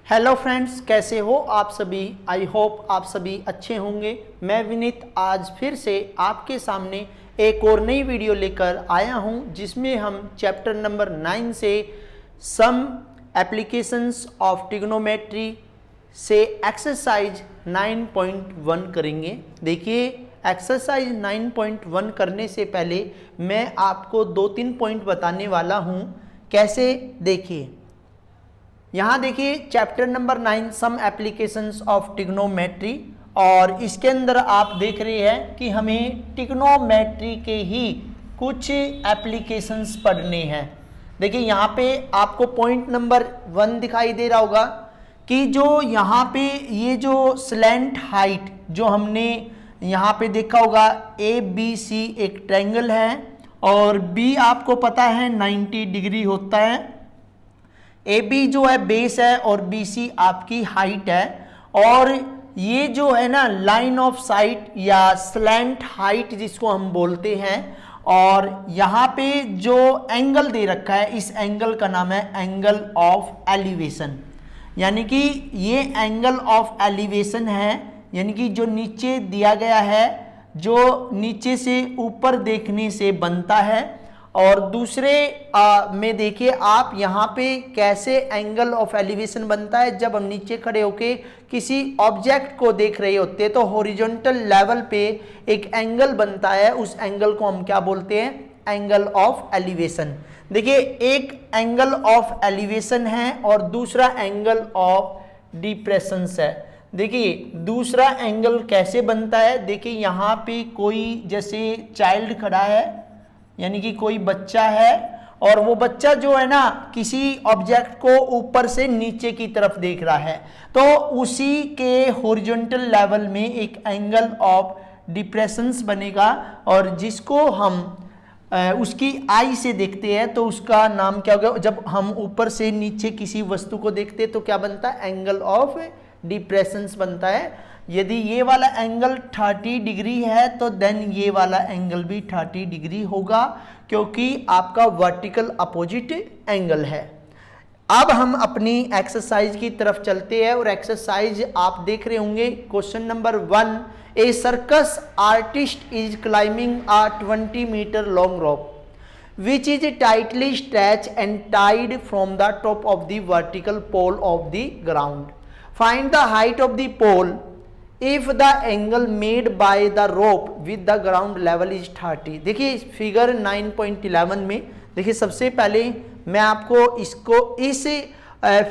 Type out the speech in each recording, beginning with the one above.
Hello friends, कैसे हो आप सभी। आई होप आप सभी अच्छे होंगे। मैं विनीत आज फिर से आपके सामने एक और नई वीडियो लेकर आया हूं, जिसमें हम चैप्टर नंबर 9 से सम एप्लीकेशंस ऑफ ट्रिग्नोमेट्री से एक्सरसाइज 9.1 करेंगे। देखिए, एक्सरसाइज 9.1 करने से पहले मैं आपको 2-3 पॉइंट बताने वाला हूं। कैसे, देखिए यहाँ देखिए chapter number 9 some applications of trigonometry, और इसके अंदर आप देख रहे हैं कि हमें ट्रिग्नोमेट्री के ही कुछ एप्लीकेशंस पढ़ने हैं। देखिए यहाँ पे आपको पॉइंट नंबर 1 दिखाई दे रहा होगा कि जो यहाँ पे ये जो स्लैंट हाइट जो हमने यहाँ पे देखा होगा, ABC एक ट्रायंगल है और B आपको पता है 90 डिग्री होता है। AB जो है बेस है और BC आपकी हाइट है, और ये जो है ना लाइन ऑफ साइट या स्लैंट हाइट जिसको हम बोलते हैं, और यहाँ पे जो एंगल दे रखा है इस एंगल का नाम है एंगल ऑफ एलिवेशन। यानी कि ये एंगल ऑफ एलिवेशन है, यानी कि जो नीचे दिया गया है, जो नीचे से ऊपर देखने से बनता है। और दूसरे में देखिए आप यहाँ पे कैसे एंगल ऑफ एलिवेशन बनता है। जब हम नीचे खड़े होके किसी ऑब्जेक्ट को देख रहे होते हैं तो हॉरिजॉन्टल लेवल पे एक एंगल बनता है, उस एंगल को हम क्या बोलते हैं, एंगल ऑफ एलिवेशन। देखिए एक एंगल ऑफ एलिवेशन है और दूसरा एंगल ऑफ डिप्रेशन है। देखिए दूसरा एंगल कैसे बनता है, देखिए यहाँ पे कोई जैसे चाइल्ड खड़ा है, यानी कि कोई बच्चा है, और वो बच्चा जो है ना किसी ऑब्जेक्ट को ऊपर से नीचे की तरफ देख रहा है, तो उसी के हॉरिजॉन्टल लेवल में एक एंगल ऑफ डिप्रेशंस बनेगा, और जिसको हम उसकी आई से देखते हैं तो उसका नाम क्या होगा। जब हम ऊपर से नीचे किसी वस्तु को देखते हैं तो क्या बनता है, एंगल ऑफ डिप्रेशंस बनता है। यदि ये वाला एंगल 30 डिग्री है तो देन ये वाला एंगल भी 30 डिग्री होगा, क्योंकि आपका वर्टिकल अपोजिट एंगल है। अब हम अपनी एक्सरसाइज की तरफ चलते हैं, और एक्सरसाइज आप देख रहे होंगे। Question number 1, a circus artist is climbing a 20 metre long rope which is tightly stretched and tied from the top of the vertical pole of the ground. Find the height of the pole if the angle made by the rope with the ground level is 30। देखिए figure 9.11 में देखिए सबसे पहले मैं आपको इस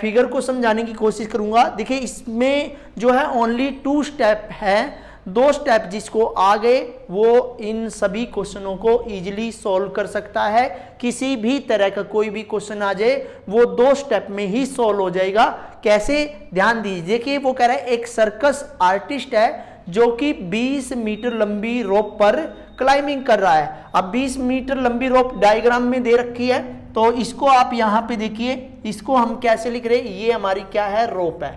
figure को समझाने की कोशिश करूंगा। देखिए इसमें जो है ओनली 2 स्टेप है, 2 स्टेप जिसको आ गए वो इन सभी क्वेश्चनों को इजीली सॉल्व कर सकता है। किसी भी तरह का कोई भी क्वेश्चन आ जाए वो 2 स्टेप में ही सॉल्व हो जाएगा। कैसे, ध्यान दीजिए कि वो कह रहा है एक सर्कस आर्टिस्ट है जो कि 20 मीटर लंबी रोप पर क्लाइंबिंग कर रहा है। अब 20 मीटर लंबी रोप डायग्राम में दे रखी है, तो इसको आप यहाँ पे देखिए, इसको हम कैसे लिख रहे हैं, ये हमारी क्या है, रोप है।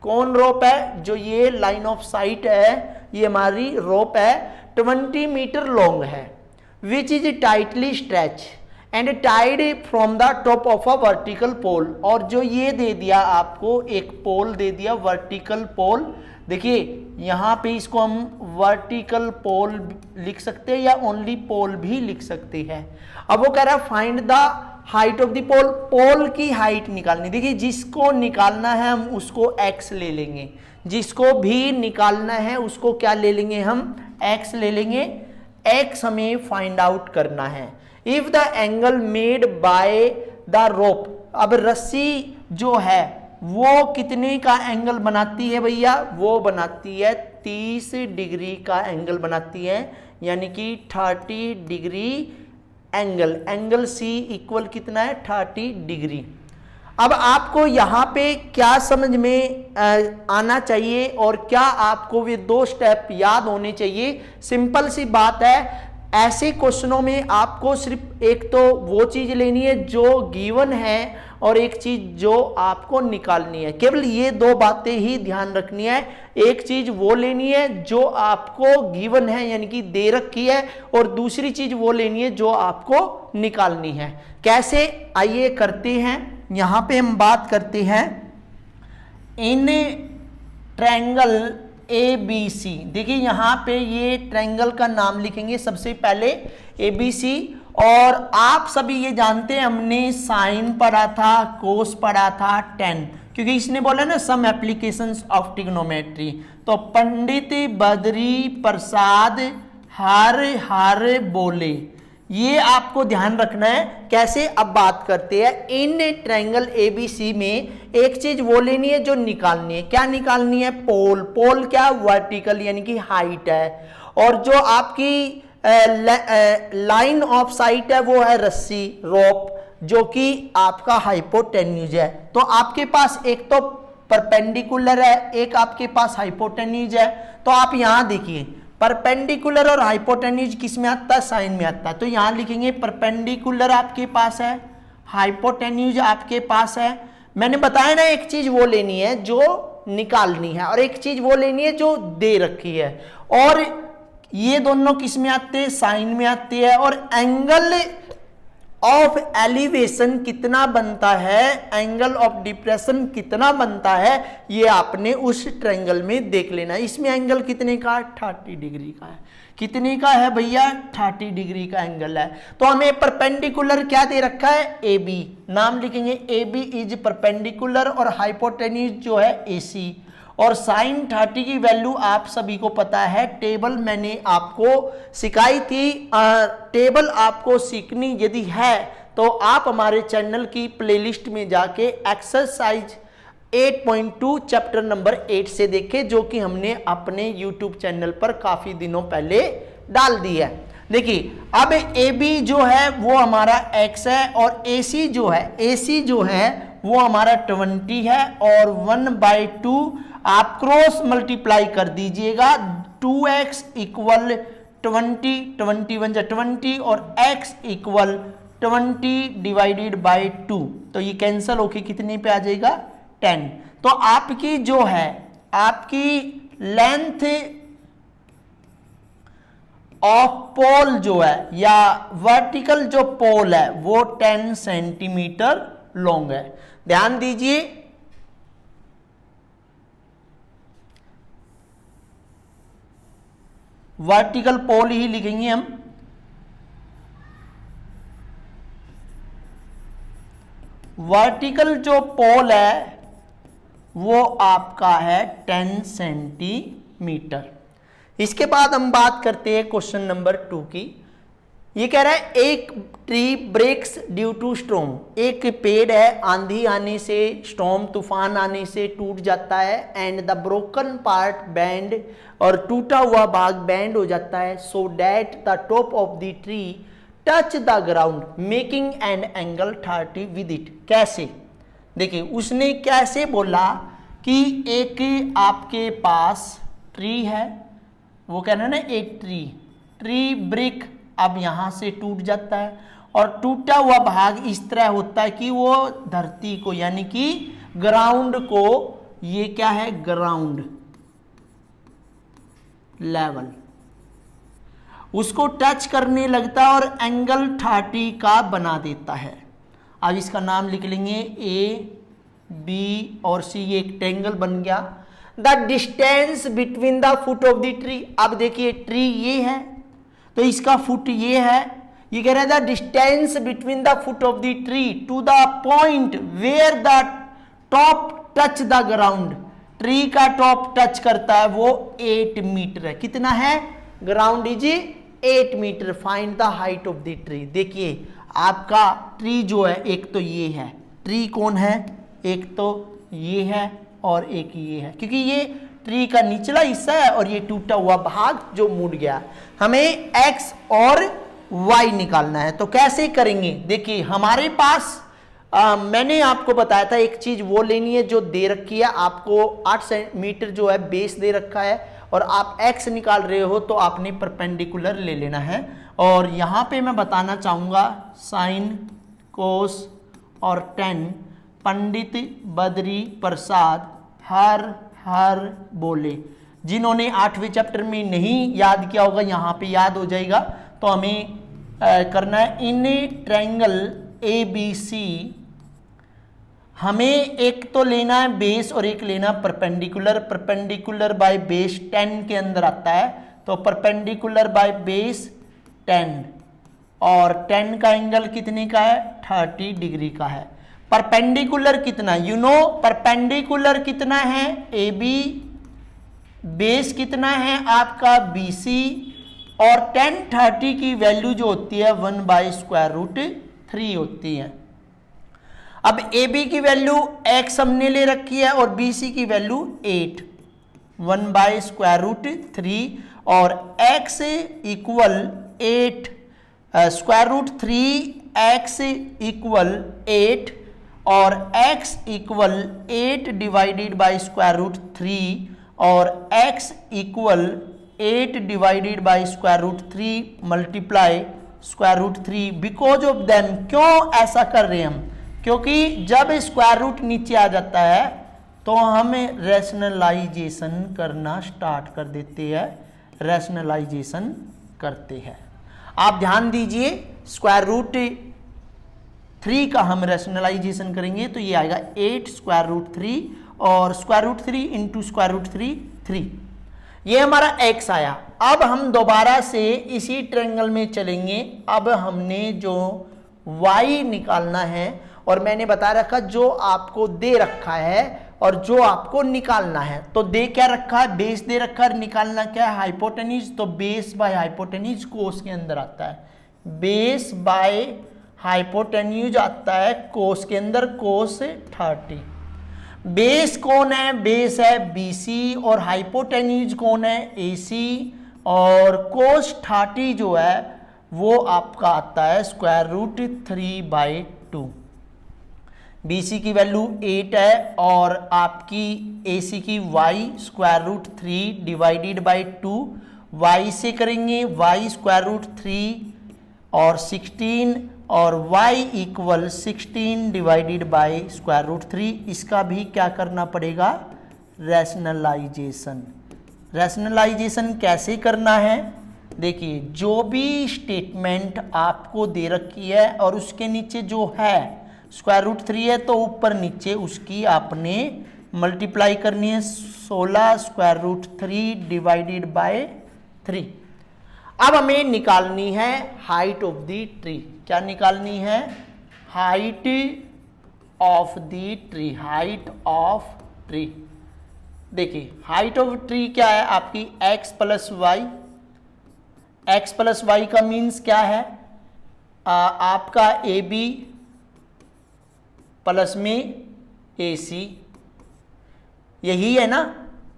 कौन रोप है, जो ये लाइन ऑफ साइट है ये हमारी रोप है, 20 मीटर लॉन्ग है, which is tightly stretch and tied from the top of a vertical pole. और जो ये दे दिया आपको, एक पोल दे दिया, वर्टिकल पोल। देखिए यहाँ पे इसको हम वर्टिकल पोल लिख सकते हैं या ओनली पोल भी लिख सकते हैं। अब वो कह रहा है find the height of the pole, pole की हाइट निकालनी। देखिए जिसको निकालना है हम उसको x ले लेंगे, जिसको भी निकालना है उसको क्या ले लेंगे, हम x ले लेंगे। x हमें फाइंड आउट करना है। If the angle made by the rope, अब रस्सी जो है वो कितने का एंगल बनाती है भैया, वो बनाती है 30 डिग्री का एंगल बनाती है, यानी कि 30 degree angle. Angle C equal कितना है, 30 डिग्री। अब आपको यहाँ पे क्या समझ में आना चाहिए और क्या आपको वे 2 स्टेप याद होने चाहिए। सिंपल सी बात है, ऐसे क्वेश्चनों में आपको सिर्फ एक तो वो चीज लेनी है जो गिवन है, और एक चीज जो आपको निकालनी है। केवल ये 2 बातें ही ध्यान रखनी है। एक चीज वो लेनी है जो आपको गिवन है, यानी कि दे रखी है, और दूसरी चीज वो लेनी है जो आपको निकालनी है। कैसे, आइए करते हैं। यहाँ पे हम बात करते हैं इन ट्रायंगल ABC। देखिए यहाँ पे ये ट्रायंगल का नाम लिखेंगे सबसे पहले ABC। और आप सभी ये जानते हैं, हमने साइन पढ़ा था, कोस पढ़ा था, टेन, क्योंकि इसने बोला ना सम एप्लीकेशंस ऑफ ट्रिग्नोमेट्री। तो पंडित बद्री प्रसाद हर बोले, ये आपको ध्यान रखना है। कैसे, अब बात करते हैं इन ट्रायंगल ABC में एक चीज वो लेनी है जो निकालनी है। क्या निकालनी है? पोल। पोल क्या? वर्टिकल यानी कि हाइट है। और जो आपकी लाइन ऑफ साइट है वो है रस्सी, रोप, जो कि आपका हाइपोटेन्यूज है। तो आपके पास एक तो परपेंडिकुलर है, एक आपके पास हाइपोटेन्यूज है। तो आप यहां देखिए, परपेंडिकुलर और हाइपोटेन्यूज किस में आता है? साइन में आता है। तो यहां लिखेंगे परपेंडिकुलर आपके पास है, हाइपोटेन्यूज आपके पास है। मैंने बताया ना, एक चीज वो लेनी है जो निकालनी है और एक चीज वो लेनी है जो दे रखी है। और ये दोनों किस में आते हैं? साइन में आते हैं। और एंगल ऑफ एलिवेशन कितना बनता है, एंगल ऑफ डिप्रेशन कितना बनता है, ये आपने उस ट्रायंगल में देख लेना है। इसमें एंगल कितने का? 30 डिग्री का है। कितने का है भैया? 30 डिग्री का एंगल है। तो हमें परपेंडिकुलर क्या दे रखा है? AB। नाम लिखेंगे AB इज परपेंडिकुलर और हाइपोटेन्यूज जो है AC। और साइन 30 की वैल्यू आप सभी को पता है, टेबल मैंने आपको सिखाई थी। टेबल आपको सीखनी यदि है तो आप हमारे चैनल की प्लेलिस्ट में जाके एक्सरसाइज 8.2 चैप्टर नंबर 8 से देखें, जो कि हमने अपने YouTube चैनल पर काफी दिनों पहले डाल दी है। देखिए, अब AB जो है वो हमारा X है और AC जो है वो हमारा 20 है। और 1/2 आप क्रॉस मल्टीप्लाई कर दीजिएगा। 2x इक्वल 20, 21 जा 20 और x इक्वल 20 डिवाइडेड बाई 2। तो ये कैंसल होके कितने पे आ जाएगा? 10। तो आपकी जो है, आपकी लेंथ ऑफ पोल जो है या वर्टिकल जो पोल है वो 10 सेंटीमीटर लॉन्ग है। ध्यान दीजिए, वर्टिकल पोल ही लिखेंगे हम। वर्टिकल जो पोल है वो आपका है 10 सेंटीमीटर। इसके बाद हम बात करते हैं क्वेश्चन नंबर 2 की। ये कह रहा है एक tree breaks due to storm. एक पेड़ है, आंधी आने से, स्टॉर्म तूफान आने से टूट जाता है। And the broken part band, और टूटा हुआ भाग बैंड हो जाता है। So that the top of the tree touch the ground making an angle 30 with it. कैसे? देखिए, उसने कैसे बोला कि एक आपके पास ट्री है, वो कहना है ना एक ट्री ब्रिक अब यहां से टूट जाता है और टूटा हुआ भाग इस तरह होता है कि वो धरती को यानी कि ग्राउंड को, ये क्या है? ग्राउंड लेवल, उसको टच करने लगता है और एंगल 30 का बना देता है। अब इसका नाम लिख लेंगे A, B और C। ये एक ट्रायंगल बन गया। The distance between the foot of the tree. अब देखिए, ट्री ये है तो इसका फुट ये है। ये कह रहा है the distance between the foot of the tree to the point where the top touch the ground. Tree का टॉप टच करता है वो 8 मीटर है। कितना है? Ground is 8 metre. Find the height of the tree. देखिए, आपका ट्री जो है, एक तो ये है, ट्री कौन है? एक तो ये है और एक ये है, क्योंकि ये ट्री का निचला हिस्सा है और ये टूटा हुआ भाग जो मुड़ गया। हमें x और y निकालना है। तो कैसे करेंगे? देखिए, हमारे पास मैंने आपको बताया था एक चीज वो लेनी है जो दे रखी है। आपको 8 मीटर जो है बेस दे रखा है और आप x निकाल रहे हो तो आपने परपेंडिकुलर ले लेना है। और यहां पे मैं बताना चाहूंगा साइन, कोस और टेन पंडित बद्री प्रसाद हर बोले। जिन्होंने 8वें चैप्टर में नहीं याद किया होगा, यहाँ पे याद हो जाएगा। तो हमें करना है इन ट्रायंगल ABC हमें एक तो लेना है बेस और एक लेना परपेंडिकुलर। परपेंडिकुलर बाय बेस 10 के अंदर आता है, तो परपेंडिकुलर बाय बेस 10, और 10 का एंगल कितने का है, 30 डिग्री का है। परपेंडिकुलर कितना, यू नो परपेंडिकुलर कितना है, ए बी, बेस कितना है आपका बी सी, और 10 30 की वैल्यू जो होती है 1/√3 होती है। अब ए बी की वैल्यू x हमने ले रखी है और बी सी की वैल्यू 8, 1/√3, और x इक्वल 8, √3x इक्वल 8, और x इक्वल 8 डिवाइडेड बाई √3, और x equal 8 divided by √3 multiply √3। Because of then, क्यों ऐसा कर रहे हैं हम, क्योंकि जब स्क्वायर रूट नीचे आ जाता है तो हम रैशनलाइजेशन करना स्टार्ट कर देते हैं, रैशनलाइजेशन करते हैं। आप ध्यान दीजिए, √3 का हम रैशनलाइजेशन करेंगे तो ये आएगा 8 √3, और √3 इंटू √3 3, ये हमारा x आया। अब हम दोबारा से इसी ट्रायंगल में चलेंगे। अब हमने जो y निकालना है, और मैंने बता रखा जो आपको दे रखा है और जो आपको निकालना है, तो दे क्या रखा है, बेस दे रखा है, निकालना क्या है, हाइपोटेन्यूज। तो बेस बाय हाइपोटेन्यूज कोस के अंदर आता है, बेस बाय हाइपोटेन्यूज आता है कोस के अंदर, कोस 30। बेस कौन है, बेस है BC, और हाइपोटेन्यूज कौन है, AC, और कोस 30 जो है वो आपका आता है √3/2। BC की वैल्यू 8 है और आपकी AC की y √3 डिवाइडेड बाई 2, y से करेंगे y √3 और 16, और y इक्वल 16 डिवाइडेड बाई √3। इसका भी क्या करना पड़ेगा, रैशनलाइजेशन। रैशनलाइजेशन कैसे करना है, देखिए जो भी स्टेटमेंट आपको दे रखी है और उसके नीचे जो है √3 है, तो ऊपर नीचे उसकी आपने मल्टीप्लाई करनी है 16 √3 डिवाइडेड बाय 3। अब हमें निकालनी है हाइट ऑफ द ट्री। क्या निकालनी है, height of the tree, height of tree. देखिए हाइट ऑफ ट्री क्या है आपकी, x plus y. x plus y का मीन्स क्या है, आपका ए बी प्लस में AC, यही है ना।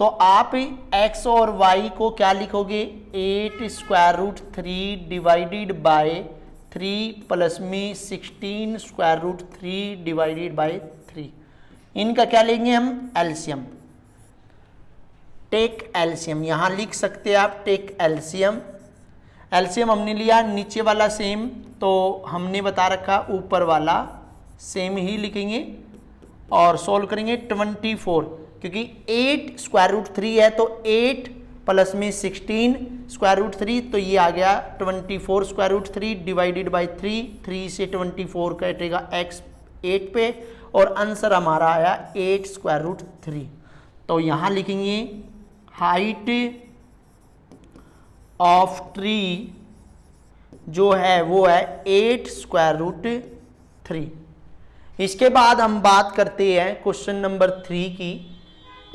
तो आप x और y को क्या लिखोगे, 8 √3 डिवाइडेड बाय 3 प्लस में 16 √3 डिवाइडेड बाय 3। इनका क्या लेंगे हम, एलसीएम। टेक एलसीएम, यहां लिख सकते हैं आप टेक एलसीएम। एलसीएम हमने लिया, नीचे वाला सेम, तो हमने बता रखा ऊपर वाला सेम ही लिखेंगे और सोल्व करेंगे। 24, क्योंकि 8 √3 है तो 8 प्लस में 16 √3, तो ये आ गया 24 √3 डिवाइडेड बाई 3। 3 से 24 कटेगा x 8 पे, और आंसर हमारा आया 8 √3। तो यहाँ लिखेंगे हाइट ऑफ ट्री जो है वो है 8 √3। इसके बाद हम बात करते हैं क्वेश्चन नंबर 3 की।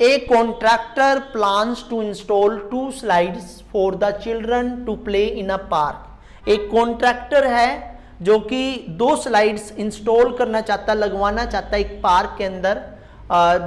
A contractor plans to install 2 slides for the children to play in a park. एक कॉन्ट्रैक्टर है जो कि 2 स्लाइड्स इंस्टॉल करना चाहता है, लगवाना चाहता है एक पार्क के अंदर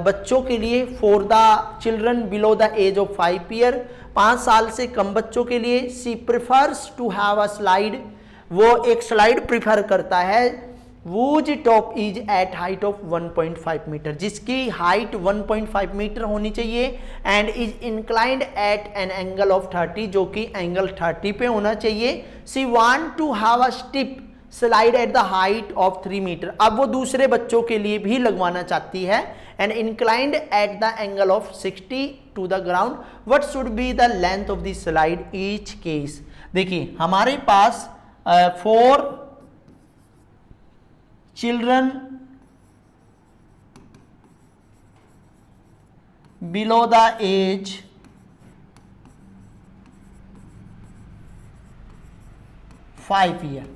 बच्चों के लिए, for the children below the age of 5 year, 5 साल से कम बच्चों के लिए। She prefers to have a slide, वो एक स्लाइड प्रिफर करता है whose top is at height of 1.5 metre, जिसकी हाइट 1.5 मीटर होनी चाहिए, and is inclined at an angle of 30, जो कि एंगल 30 पे होना चाहिए। She want to have a steep slide at the height of 3 metre. अब वो दूसरे बच्चों के लिए भी लगवाना चाहती है, and inclined at the angle of 60 to the ground. What should be the length of the slide each case. देखिए हमारे पास 4 children below the age five year.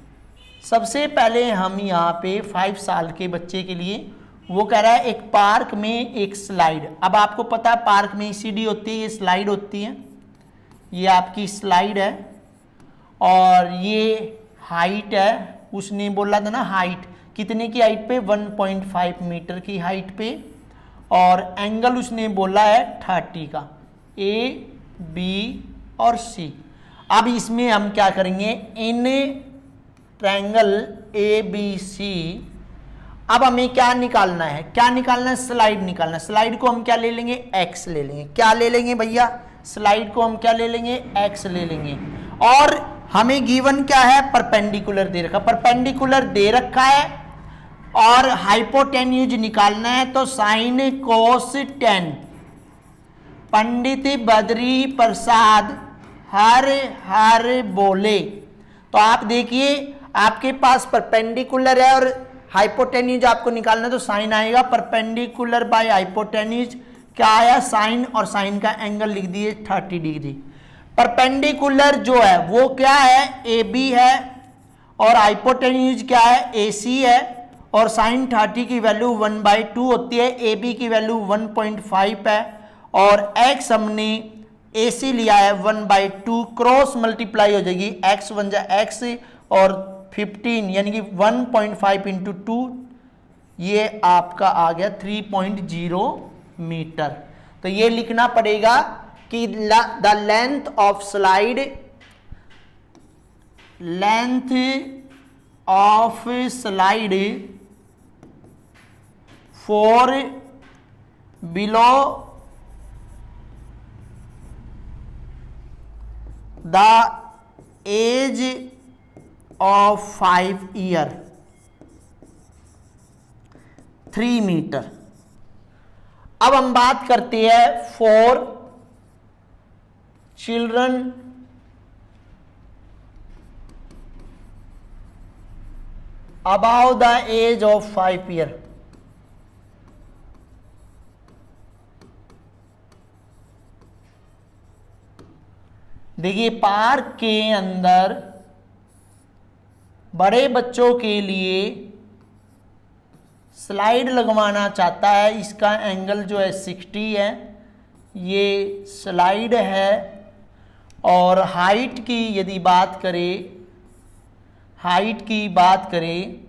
सबसे पहले हम यहाँ पे 5 साल के बच्चे के लिए वो कह रहा है एक पार्क में एक स्लाइड। अब आपको पता है पार्क में सीढ़ी होती है, ये स्लाइड होती है, ये आपकी स्लाइड है और ये हाइट है। उसने बोला था ना हाइट कितने की हाइट पे, 1.5 मीटर की हाइट पे, और एंगल उसने बोला है 30 का, ए बी और सी। अब इसमें हम क्या करेंगे, इन ट्रायंगल ए बी सी, अब हमें क्या निकालना है, क्या निकालना है, स्लाइड निकालना है। स्लाइड को हम क्या ले लेंगे, एक्स ले लेंगे। क्या ले लेंगे भैया, स्लाइड को हम क्या ले लेंगे, एक्स ले लेंगे। और हमें गिवन क्या है, परपेंडिकुलर दे रखा, परपेंडिकुलर दे रखा है और हाइपोटेन्यूज निकालना है, तो sine cos ten. Pandit Badri Prasad हर हर बोले। तो आप देखिए आपके पास परपेंडिकुलर है और हाइपोटेन्यूज आपको निकालना है, तो साइन आएगा परपेंडिकुलर बाय हाइपोटेन्यूज क्या आया, साइन, और साइन का एंगल लिख दिए 30 डिग्री। परपेंडिकुलर जो है वो क्या है, ए बी है, और हाइपोटेन्यूज क्या है, ए सी है, और साइन 30 की वैल्यू 1/2 होती है, ए बी की वैल्यू 1.5 है, और एक्स हमने ए सी लिया है 1/2, क्रॉस मल्टीप्लाई हो जाएगी, एक्स 1 जा एक्स और 15 यानी कि 1.5 इंटू 2, ये आपका आ गया 3.0 मीटर। तो ये लिखना पड़ेगा कि the length of slide, length of slide for below the age of 5 year 3 metre. अब हम बात करते हैं for children above the age of 5 year. देखिए पार्क के अंदर बड़े बच्चों के लिए स्लाइड लगवाना चाहता है, इसका एंगल जो है 60 है, ये स्लाइड है। और हाइट की यदि बात करें, हाइट की बात करें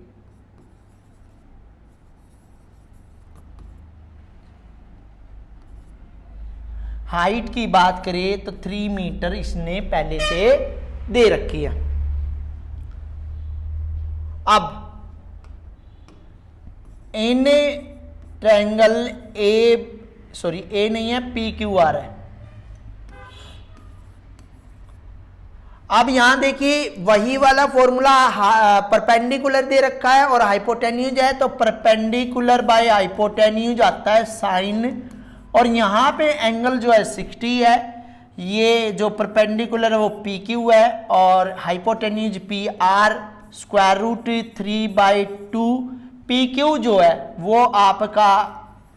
हाइट की बात करें तो 3 मीटर इसने पहले से दे रखी है। अब इन ट्रायंगल ए नहीं है, पी क्यू आर है। अब यहां देखिए वही वाला फॉर्मूला, परपेंडिकुलर दे रखा है और हाइपोटेन्यूज है, तो परपेंडिकुलर बाय हाइपोटेन्यूज आता है साइन, और यहां पे एंगल जो है 60 है। ये जो परपेंडिकुलर है वो पी क्यू है और hypotenuse P R, square root 3/2। P Q जो है वो आपका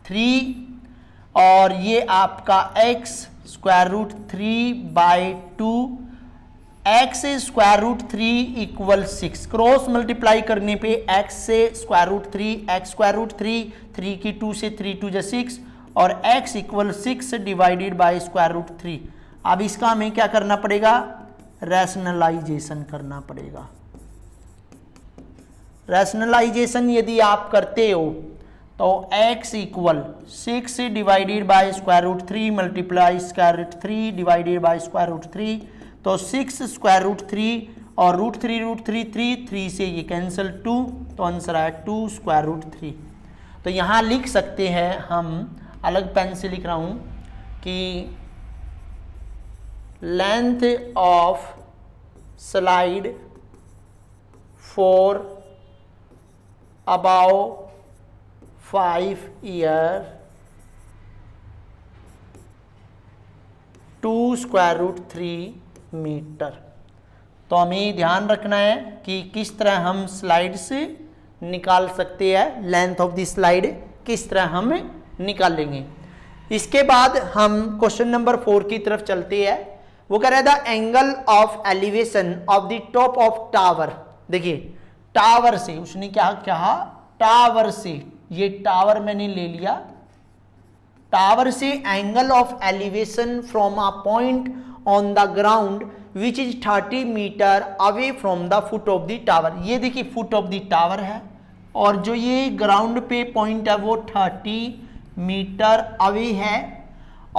3 और ये आपका x square root 3/2, x square root 3 equal 6। Cross multiply करने पे x से square root 3, x square root 3 की 2 से 3 2 जा 6, और x equal 6 divided by square root 3। अब इसका हमें क्या करना पड़ेगा, रैशनलाइजेशन करना पड़ेगा। रैशनलाइजेशन यदि आप करते हो तो x equal 6 divided by square root 3 multiply square root 3 divided by square root 3, तो 6 स्क्वायर रूट 3 और रूट 3 3 से ये कैंसिल 2, तो आंसर आया 2 स्क्वायर रूट 3। तो यहाँ लिख सकते हैं हम, अलग पेन से लिख रहा हूं कि length of slide for above 5 year 2 square root 3 metre. तो हमें ध्यान रखना है कि किस तरह हम स्लाइड से निकाल सकते हैं, लेंथ ऑफ द स्लाइड किस तरह हम निकालेंगे। इसके बाद हम क्वेश्चन नंबर 4 की तरफ चलते हैं। वो कह रहा है the angle of elevation of the top of tower. देखिए टावर से उसने क्या कहा, टावर से, ये टावर मैंने ले लिया, टावर से angle of elevation from a point on the ground which is 30 metre away from the foot of the tower. ये देखिए फुट ऑफ द टावर है और जो ये ग्राउंड पे पॉइंट है वो 30 मीटर अवे है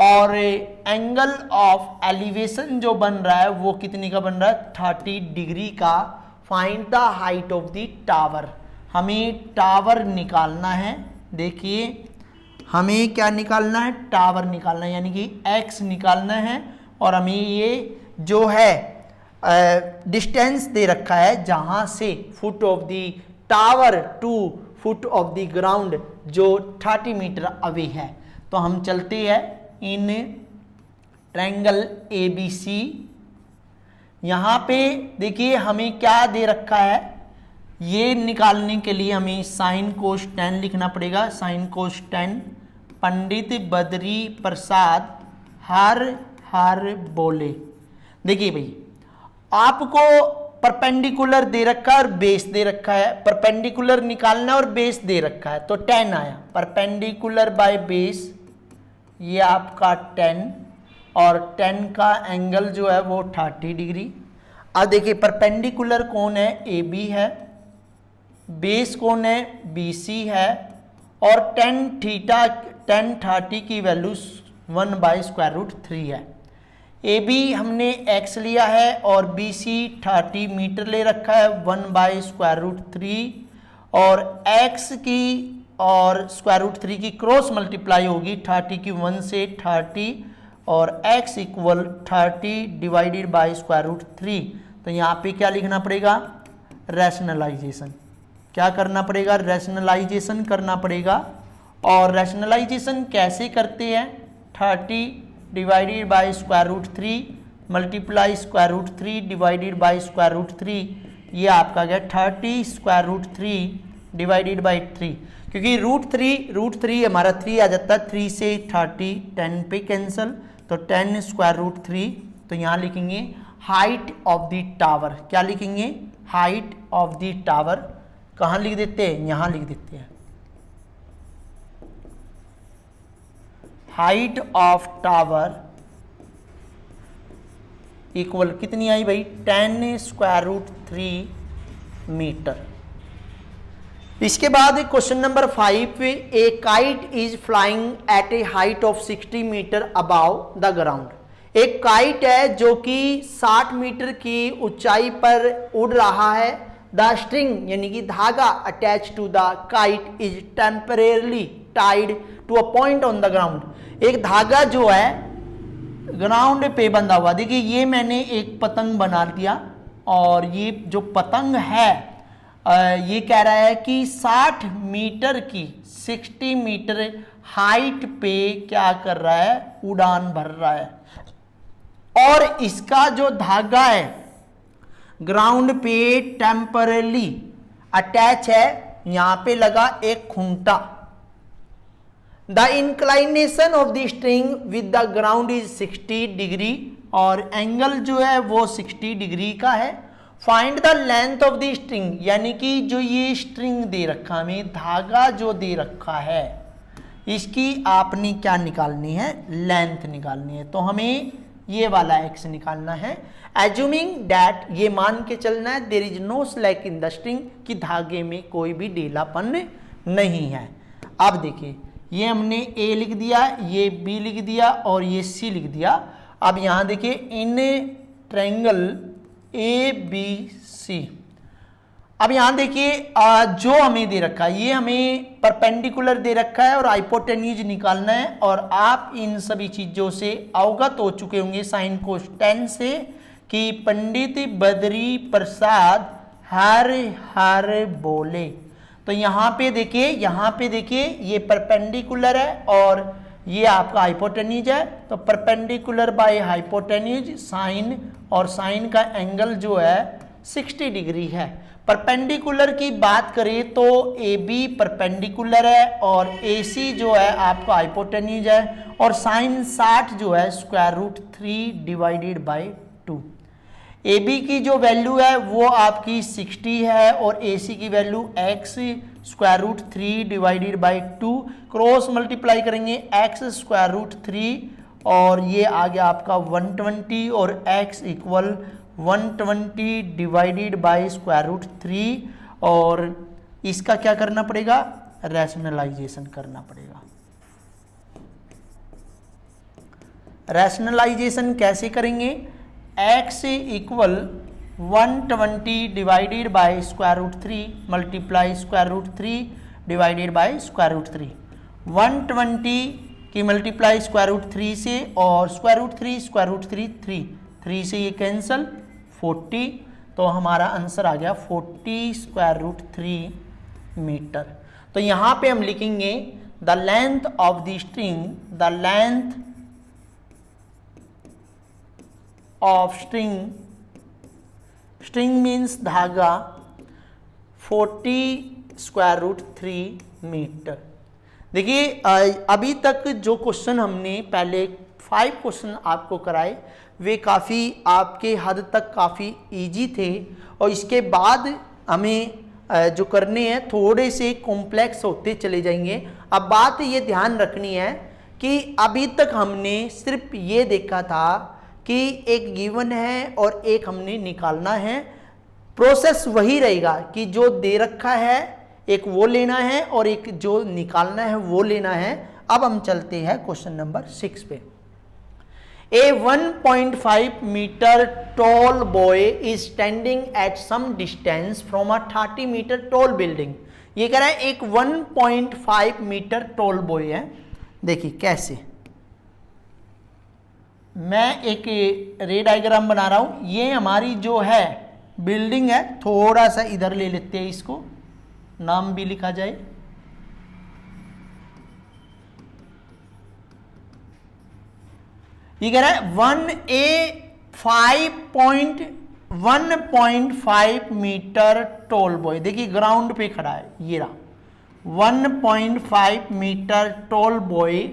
और एंगल ऑफ एलिवेशन जो बन रहा है वो कितने का बन रहा है, 30 डिग्री का। Find the height of the tower. हमें टावर निकालना है। देखिए हमें क्या निकालना है, टावर निकालना है, यानी कि x निकालना है और हमें ये जो है डिस्टेंस दे रखा है जहां से foot of the tower to foot of the ground जो 30 मीटर अवे है। तो हम चलते हैं इन ट्रायंगल ABC। यहाँ पे देखिए हमें क्या दे रखा है, ये निकालने के लिए हमें साइन कोस tan लिखना पड़ेगा। Sine cos tan Pandit Badri Prasad हर बोले। देखिए भाई आपको परपेंडिकुलर दे रखा है और बेस दे रखा है, परपेंडिकुलर निकालना और बेस दे रखा है तो tan आया, परपेंडिकुलर बाय बेस ये आपका tan और tan का एंगल जो है वो 30 डिग्री। अब देखिए परपेंडिकुलर कौन है, AB है, बेस कौन है, BC है और tan 30 की वैल्यू 1/√3 है। AB हमने x लिया है और BC 30 मीटर ले रखा है 1/√3 और x की और √3 की क्रॉस मल्टीप्लाई होगी 30 की 1 से 30 और x इक्वल 30 डिवाइडेड बाय √3। तो यहाँ पे क्या लिखना पड़ेगा, रैशनलाइजेशन। क्या करना पड़ेगा, रैशनलाइजेशन करना पड़ेगा। और रैशनलाइजेशन कैसे करते हैं, 30 divided by √3 multiply √3 divided bye √3, ये आपका गया 30 √3 डिवाइडेड बाय 3, क्योंकि √3 हमारा 3 आ जाता है, 3 से 30 10 पे कैंसल तो 10 √3। तो यहाँ लिखेंगे हाइट ऑफ द टावर। क्या लिखेंगे, हाइट ऑफ द टावर। कहाँ लिख देते हैं, यहाँ लिख देते हैं। हाइट ऑफ टावर इक्वल कितनी आई भाई, 10 √3 मीटर। इसके बाद question number 5, a kite is flying at a height of 60 metre above the ground. एक काइट है जो कि 60 मीटर की ऊंचाई पर उड़ रहा है। द स्ट्रिंग यानी कि धागा attach to the kite is temporarily tied to a point on the ground. एक धागा जो है ग्राउंड पे बंधा हुआ। देखिए ये मैंने एक पतंग बना दिया और ये जो पतंग है ये कह रहा है कि 60 मीटर की 60 मीटर हाइट पे क्या कर रहा है, उड़ान भर रहा है। और इसका जो धागा है ग्राउंड पे टेम्परली अटैच है, यहां पे लगा एक खूंटा। The inclination of the string with the ground is 60 degree और एंगल जो है वो 60 डिग्री का है। Find the length of the string, यानी कि जो ये स्ट्रिंग दे रखा हमें, धागा जो दे रखा है, इसकी आपने क्या निकालनी है, लेंथ निकालनी है। तो हमें ये वाला x निकालना है। एज्यूमिंग दैट, ये मान के चलना है, there is no slack in the string, कि धागे में कोई भी ढीलापन नहीं है। अब देखिए ये हमने a लिख दिया, ये b लिख दिया और ये c लिख दिया। अब यहाँ देखिए इन ट्रायंगल ABC, अब यहाँ देखिए जो हमें दे रखा है, ये हमें परपेंडिकुलर दे रखा है और हाइपोटेन्यूज निकालना है। और आप इन सभी चीजों से अवगत हो चुके होंगे साइन कोस tan से, कि पंडित बद्री प्रसाद हर बोले। तो यहाँ पे देखिए ये परपेंडिकुलर है और ये आपका हाइपोटेन्यूज है। तो परपेंडिकुलर बाय हाइपोटेन्यूज साइन, और साइन का एंगल जो है 60 डिग्री है। परपेंडिकुलर की बात करें तो AB परपेंडिकुलर है और AC जो है आपका हाइपोटेन्यूज है और साइन 60 जो है square root 3 divided by 2। AB की जो वैल्यू है वो आपकी 60 है और AC की value x square root 3 divided by 2, cross multiply करेंगे x स्क्वायर रूट 3 और ये आ गया आपका 120 और x equal 120 divided by square root 3 और इसका क्या करना पड़ेगा, रैशनलाइजेशन करना पड़ेगा। रैशनलाइजेशन कैसे करेंगे, x equal 120 divided by square root 3 multiply square root 3 divided by square root 3, 120 की मल्टीप्लाई स्क्वायर रूट 3 से और स्क्वायर रूट 3 स्क्वायर रूट 3 3 से ये कैंसल 40, तो हमारा आंसर आ गया 40 स्क्वायर रूट 3 मीटर। तो यहाँ पे हम लिखेंगे the length of the string, the length of string, string means धागा, 40 स्क्वायर रूट 3 मीटर। देखिए अभी तक जो क्वेश्चन हमने पहले 5 क्वेश्चन आपको कराए वे काफ़ी आपके हद तक काफ़ी इजी थे और इसके बाद हमें जो करने हैं थोड़े से कॉम्प्लेक्स होते चले जाएंगे। अब बात ये ध्यान रखनी है कि अभी तक हमने सिर्फ ये देखा था कि एक गिवन है और एक हमने निकालना है। प्रोसेस वही रहेगा कि जो दे रखा है एक वो लेना है और एक जो निकालना है वो लेना है। अब हम चलते हैं क्वेश्चन नंबर 6 पे। A 1.5 meter tall boy is standing at some distance from a 30 meter tall building। ये कह रहा है एक 1.5 मीटर टॉल बॉय है। देखिए कैसे, मैं एक रे डायग्राम बना रहा हूं। ये हमारी जो है बिल्डिंग है, थोड़ा सा इधर ले लेते हैं, इसको नाम भी लिखा जाए। ये कह रहा है 1.5 मीटर टॉल बॉय। देखिए ग्राउंड पे खड़ा है, ये रहा 1.5 metre tall boy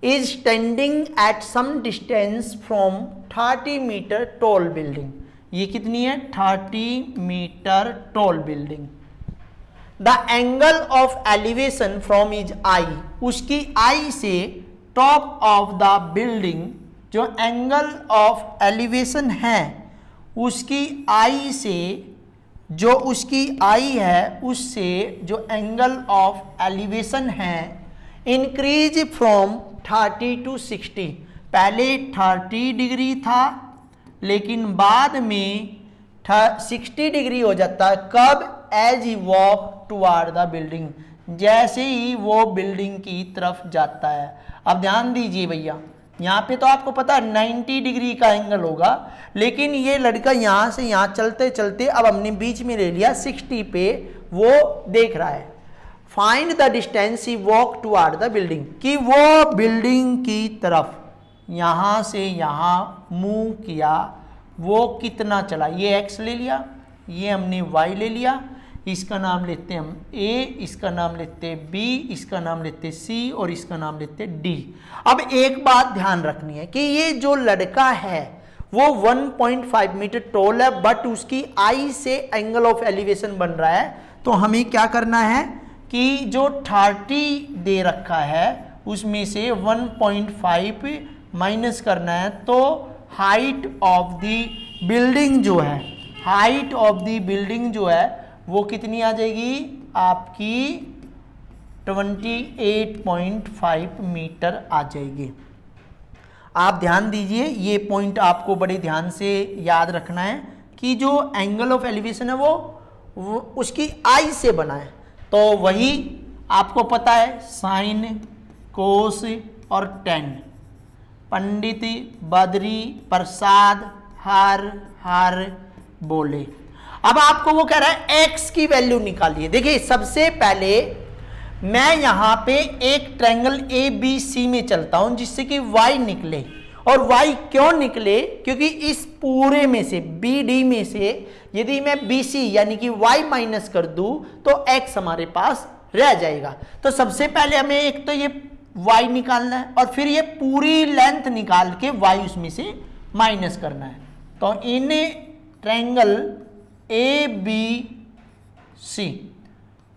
is standing at some distance from 30 metre tall building. ये कितनी है, 30 metre tall building. The angle of elevation from his eye, उसकी आई से टॉप ऑफ द बिल्डिंग जो एंगल ऑफ एलिवेशन है उसकी आई से, जो उसकी आई है उससे जो एंगल ऑफ एलिवेशन है इंक्रीज फ्रॉम 30 to 60। पहले 30 डिग्री था लेकिन बाद में 60 डिग्री हो जाता है। कब, as he walk toward the building, जैसे ही वो बिल्डिंग की तरफ जाता है। अब ध्यान दीजिए भैया, यहाँ पे तो आपको पता है 90 डिग्री का एंगल होगा, लेकिन ये लड़का यहाँ से यहाँ चलते चलते अब हमने बीच में ले लिया 60 पे, वो देख रहा है। Find the distance he walk toward the building, कि वो बिल्डिंग की तरफ यहाँ से यहाँ मूव किया, वो कितना चला। ये x ले लिया, ये हमने y ले लिया, इसका नाम लेते हैं हम A, इसका नाम लेते हैं B, इसका नाम लेते हैं C और इसका नाम लेते हैं D। अब एक बात ध्यान रखनी है कि ये जो लड़का है वो 1.5 मीटर टॉल है, बट उसकी आई से एंगल ऑफ एलिवेशन बन रहा है। तो हमें क्या करना है कि जो 30 दे रखा है उसमें से 1.5 माइनस करना है, तो हाइट ऑफ द बिल्डिंग जो है, हाइट ऑफ द बिल्डिंग जो है वो कितनी आ जाएगी आपकी 28.5 मीटर आ जाएगी। आप ध्यान दीजिए, ये पॉइंट आपको बड़े ध्यान से याद रखना है कि जो एंगल ऑफ एलिवेशन है वो उसकी आई से बना है। तो वही आपको पता है साइन, कोस और टेन। पंडित बद्री प्रसाद हर हर बोले। अब आपको वो कह रहा है x की वैल्यू निकालिए। देखिए सबसे पहले मैं यहां पे एक ट्रायंगल ABC में चलता हूं जिससे कि y निकले, और y क्यों निकले, क्योंकि इस पूरे में से BD में से यदि मैं BC यानी कि y माइनस कर दूं तो x हमारे पास रह जाएगा। तो सबसे पहले हमें एक तो ये y निकालना है और फिर ये पूरी लेंथ निकाल के y उसमें से माइनस करना है। तो in triangle ABC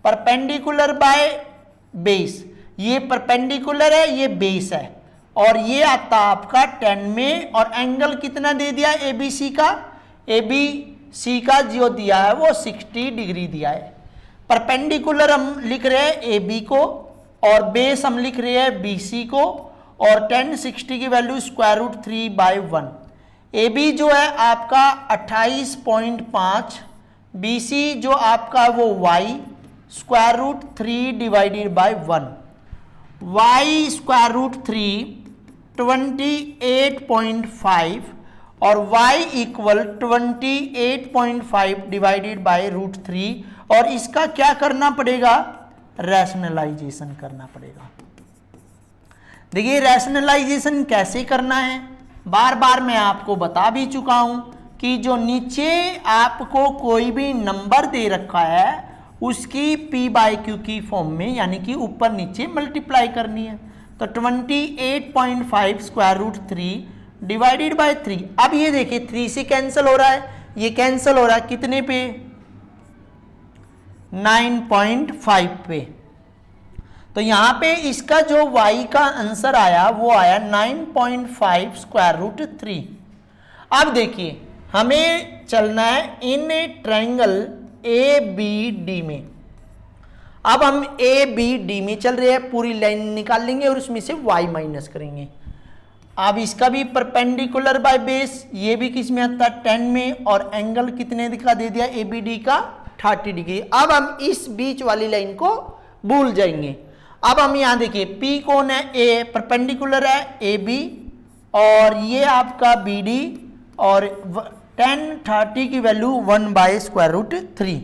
perpendicular by base, ये परपेंडिकुलर है, ये बेस है, और ये आता आपका 10 में, और एंगल कितना दे दिया ABC का, ABC का जो दिया है वो 60 डिग्री दिया है। परपेंडिकुलर हम लिख रहे हैं AB को और बेस हम लिख रहे हैं BC को, और 10 60 की वैल्यू स्क्वायर रूट 3/1। AB जो है आपका 28.5, BC जो आपका वो y square root 3/1, y square root 3 28.5 और y equal 28.5 divided by root 3, और इसका क्या करना पड़ेगा, रैशनलाइजेशन करना पड़ेगा। देखिए रैशनलाइजेशन कैसे करना है, बार बार मैं आपको बता भी चुका हूं कि जो नीचे आपको कोई भी नंबर दे रखा है उसकी p/q की फॉर्म में, यानी कि ऊपर नीचे मल्टीप्लाई करनी है। तो 28.5 स्क्वायर रूट 3 डिवाइडेड बाय 3। अब ये देखिए 3 से कैंसिल हो रहा है, ये कैंसिल हो रहा है कितने पे, 9.5 पे। तो यहां पे इसका जो y का आंसर आया वो आया 9.5 स्क्वायर रूट 3। अब देखिए हमें चलना है इन ट्रायंगल ABD में। अब हम ABD में चल रहे हैं, पूरी लाइन निकाल लेंगे और उसमें से y माइनस करेंगे। अब इसका भी परपेंडिकुलर बाय बेस, ये भी किस में आता है 10 में, और एंगल कितने का दे दिया ABD का 30 डिग्री। अब हम इस बीच वाली लाइन को भूल जाएंगे। अब हम यहां देखिए P कौन है, A परपेंडिकुलर है AB, और ये आपका BD, और 10 30 की वैल्यू 1/√3।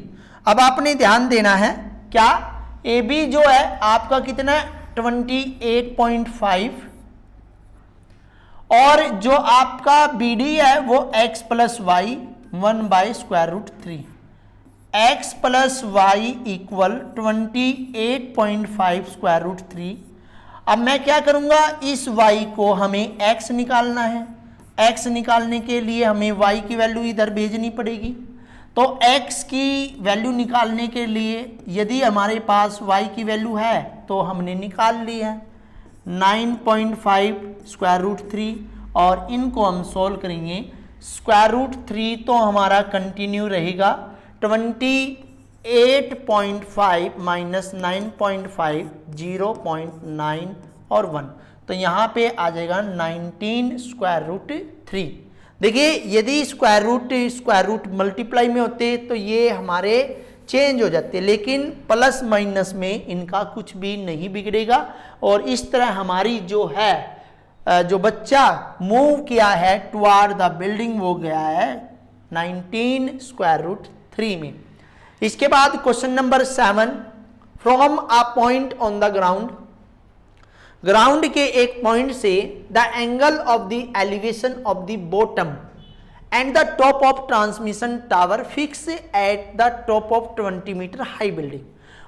अब आपने ध्यान देना है क्या, AB जो है आपका कितना 28.5, और जो आपका BD है वो x plus y 1/√3, x plus y equal 28.5 square root 3। अब मैं क्या करूंगा, इस y को हमें x निकालना है, x निकालने के लिए हमें y की वैल्यू इधर भेजनी पड़ेगी। तो x की वैल्यू निकालने के लिए यदि हमारे पास y की वैल्यू है तो हमने निकाल ली है 9.5 स्क्वायर रूट 3, और इनको हम सॉल्व करेंगे। स्क्वायर रूट 3 तो हमारा कंटिन्यू रहेगा, 28.5 माइनस 9.5 0.9 और 1, तो यहाँ पे आ जाएगा 19 स्क्वायर रूट 3। देखिए यदि स्क्वायर रूट मल्टीप्लाई में होते तो ये हमारे चेंज हो जाते, लेकिन प्लस माइनस में इनका कुछ भी नहीं बिगड़ेगा। और इस तरह हमारी जो है जो बच्चा मूव किया है टुवार्ड द बिल्डिंग वो गया है 19 स्क्वायर रूट 3 में। इसके बाद question number 7, from a point on the ground, ground के एक पॉइंट से the angle of the elevation of the bottom and the top of transmission tower fix at the top of 20 metre high building.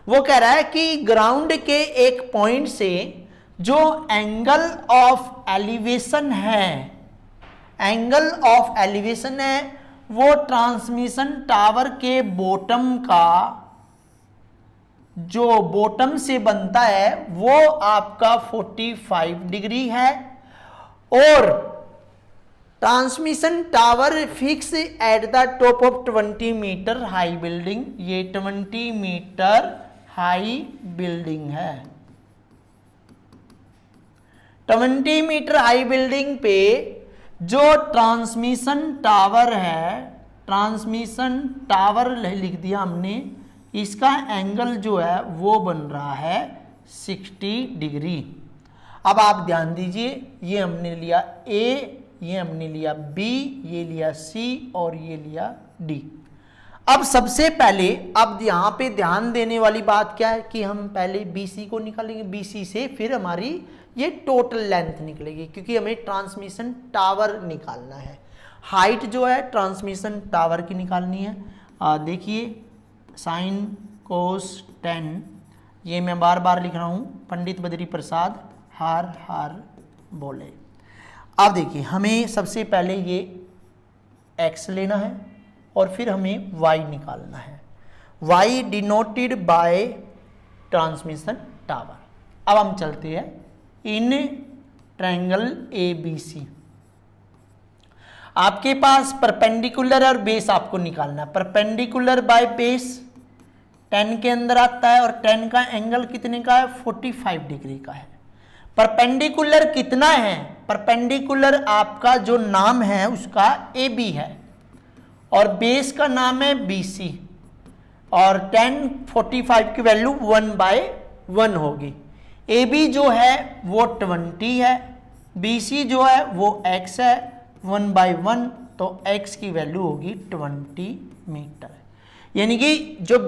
वो कह रहा है कि ground के एक पॉइंट से जो एंगल ऑफ एलिवेशन है, एंगल ऑफ एलिवेशन है वो ट्रांसमिशन टावर के बॉटम का, जो बॉटम से बनता है वो आपका 45 डिग्री है, और transmission tower fix at the top of 20 metre high building, ये 20 मीटर हाई बिल्डिंग है। 20 मीटर हाई बिल्डिंग पे जो ट्रांसमिशन टावर है, ट्रांसमिशन टावर लिख दिया हमने, इसका एंगल जो है वो बन रहा है 60 डिग्री। अब आप ध्यान दीजिए, ये हमने लिया A, ये हमने लिया B, ये लिया C और ये लिया D। अब सबसे पहले अब यहाँ पे ध्यान देने वाली बात क्या है कि हम पहले BC को निकालेंगे, BC से फिर हमारी ये टोटल लेंथ निकलेगी, क्योंकि हमें ट्रांसमिशन टावर निकालना है। हाइट जो है ट्रांसमिशन टावर की निकालनी है। देखिए साइन कोस टेन, ये मैं बार बार लिख रहा हूँ, पंडित बद्री प्रसाद हार हार बोले। अब देखिए हमें सबसे पहले ये x लेना है और फिर हमें y निकालना है। y denoted by transmission tower. अब हम चलते हैं इन ट्रायंगल ABC। आपके पास परपेंडिकुलर और बेस आपको निकालना है। परपेंडिकुलर बाय बेस 10 के अंदर आता है और 10 का एंगल कितने का है, 45 डिग्री का है। परपेंडिकुलर कितना है, परपेंडिकुलर आपका जो नाम है उसका AB है और बेस का नाम है BC और 10 45 की वैल्यू 1/1 होगी। AB जो है वो 20 है, BC जो है वो x है 1/1, तो x की वैल्यू होगी 20 मीटर। यानी कि जो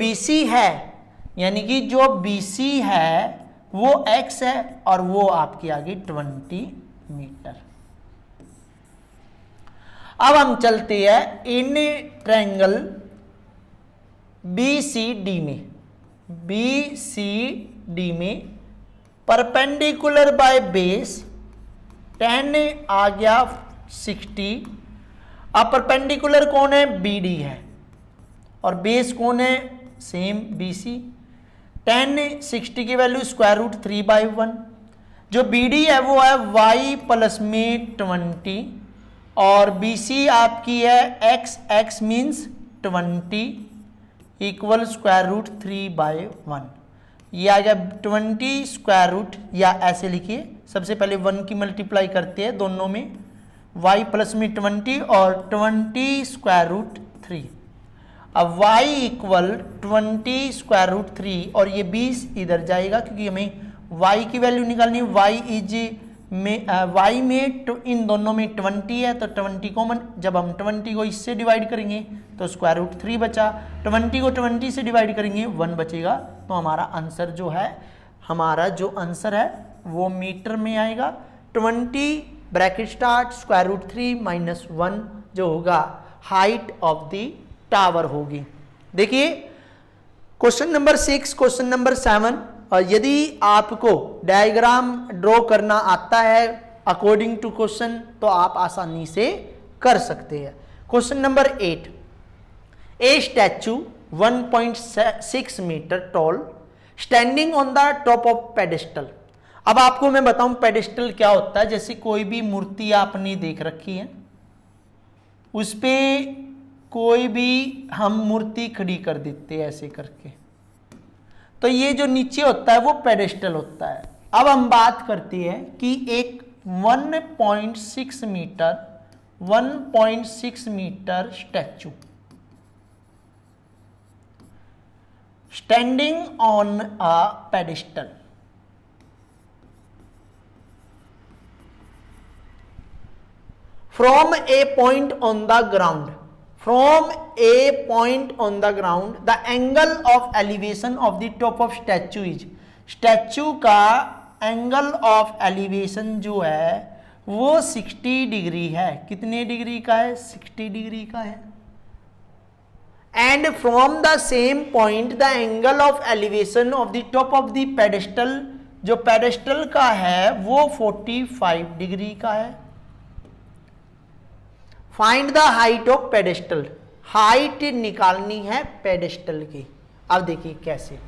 BC है वो x है और वो आपकी आ गई 20 मीटर। अब हम चलते हैं इन ट्रायंगल BCD में परपेंडिकुलर बाय बेस 10 आ गया 60। अब परपेंडिकुलर कौन है, BD है और बेस कौन है, सेम BC। 10 60 की वैल्यू स्क्वायर रूट 3/1। जो BD है वो है y प्लस में 20 और BC आपकी है x means 20 equal square root 3/1। ये आ गया 20 स्क्वायर रूट, या ऐसे लिखिए सबसे पहले 1 की मल्टीप्लाई करते हैं दोनों में, y प्लस में 20 और 20 स्क्वायर रूट 3। अब y इक्वल 20 स्क्वायर रूट 3 और ये 20 इधर जाएगा क्योंकि हमें y की वैल्यू निकालनी है। y में तो इन दोनों में 20 है तो 20 कॉमन, जब हम 20 को इससे डिवाइड करेंगे तो स्क्वायर रूट 3 बचा, 20 को 20 से डिवाइड करेंगे 1 बचेगा। तो हमारा आंसर जो है वो मीटर में आएगा। 20 bracket start square root 3 minus 1 जो होगा हाइट ऑफ द टावर होगी। देखिए क्वेश्चन नंबर 6, क्वेश्चन नंबर 7, और यदि आपको डायग्राम ड्रॉ करना आता है अकॉर्डिंग टू क्वेश्चन तो आप आसानी से कर सकते हैं। Question number 8, a statue 1.6 metre tall standing on the top of pedestal. अब आपको मैं बताऊं पेडेस्टल क्या होता है। जैसे कोई भी मूर्ति आपने देख रखी है, उस पे कोई भी हम मूर्ति खड़ी कर देते हैं ऐसे करके, तो ये जो नीचे होता है वो पेडेस्टल होता है। अब हम बात करते हैं कि एक 1.6 metre statue standing on a pedestal from a point on the ground, the angle of elevation of the top of statue is, statue का एंगल ऑफ एलिवेशन जो है वो 60 डिग्री है। कितने डिग्री का है, 60 डिग्री का है। And from the same point the angle of elevation of the top of the pedestal, जो पेडेस्टल का है वो 45 डिग्री का है। Find the height of pedestal, height निकालनी है पेडेस्टल की। अब देखिए कैसे,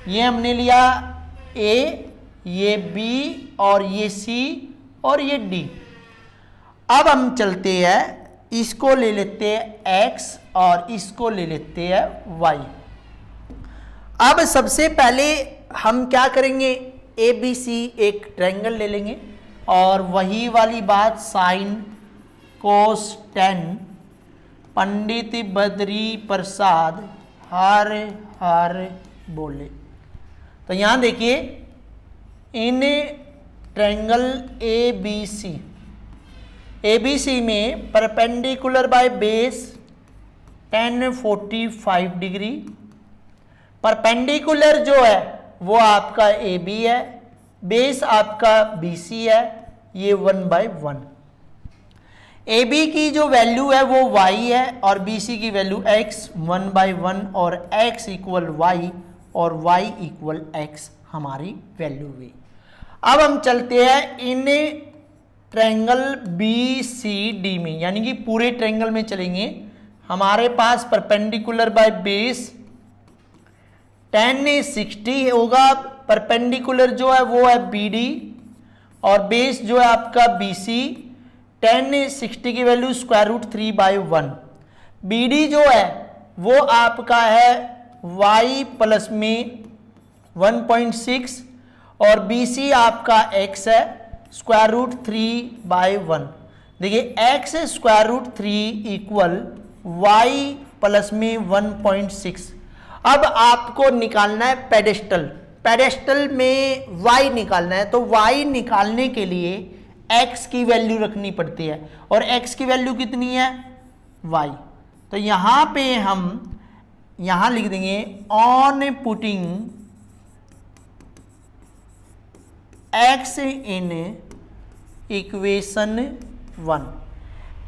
ये हमने लिया A, ये B और ये C और ये D। अब हम चलते हैं, इसको ले लेते हैं X और इसको ले लेते हैं Y। अब सबसे पहले हम क्या करेंगे, ABC एक ट्रायंगल ले लेंगे और वही वाली बात साइन कोस 10 पंडित बद्री प्रसाद हर हर बोले। तो यहां देखिए इन ट्रायंगल ABC में perpendicular by base 10 45 degree, perpendicular जो है वो आपका AB है बेस आपका BC है, ये 1/1। AB की जो वैल्यू है वो y है और BC की वैल्यू x, 1/1 और x इक्वल y और y इक्वल x हमारी वैल्यू हुई। अब हम चलते हैं इन ट्रायंगल BCD में, यानी कि पूरे ट्रायंगल में चलेंगे। हमारे पास परपेंडिकुलर बाय बेस tan 60 होगा, परपेंडिकुलर जो है वो है BD और बेस जो है आपका BC। tan 60 की वैल्यू √3/1। BD जो है वो आपका है y प्लस में 1.6 और BC आपका x है √3/1। देखिए x √3 इक्वल y प्लस में 1.6। अब आपको निकालना है पेडेस्टल, पेडेस्टल में y निकालना है, तो y निकालने के लिए x की वैल्यू रखनी पड़ती है और x की वैल्यू कितनी है y। तो यहां पे हम यहां लिख देंगे on putting x in equation 1।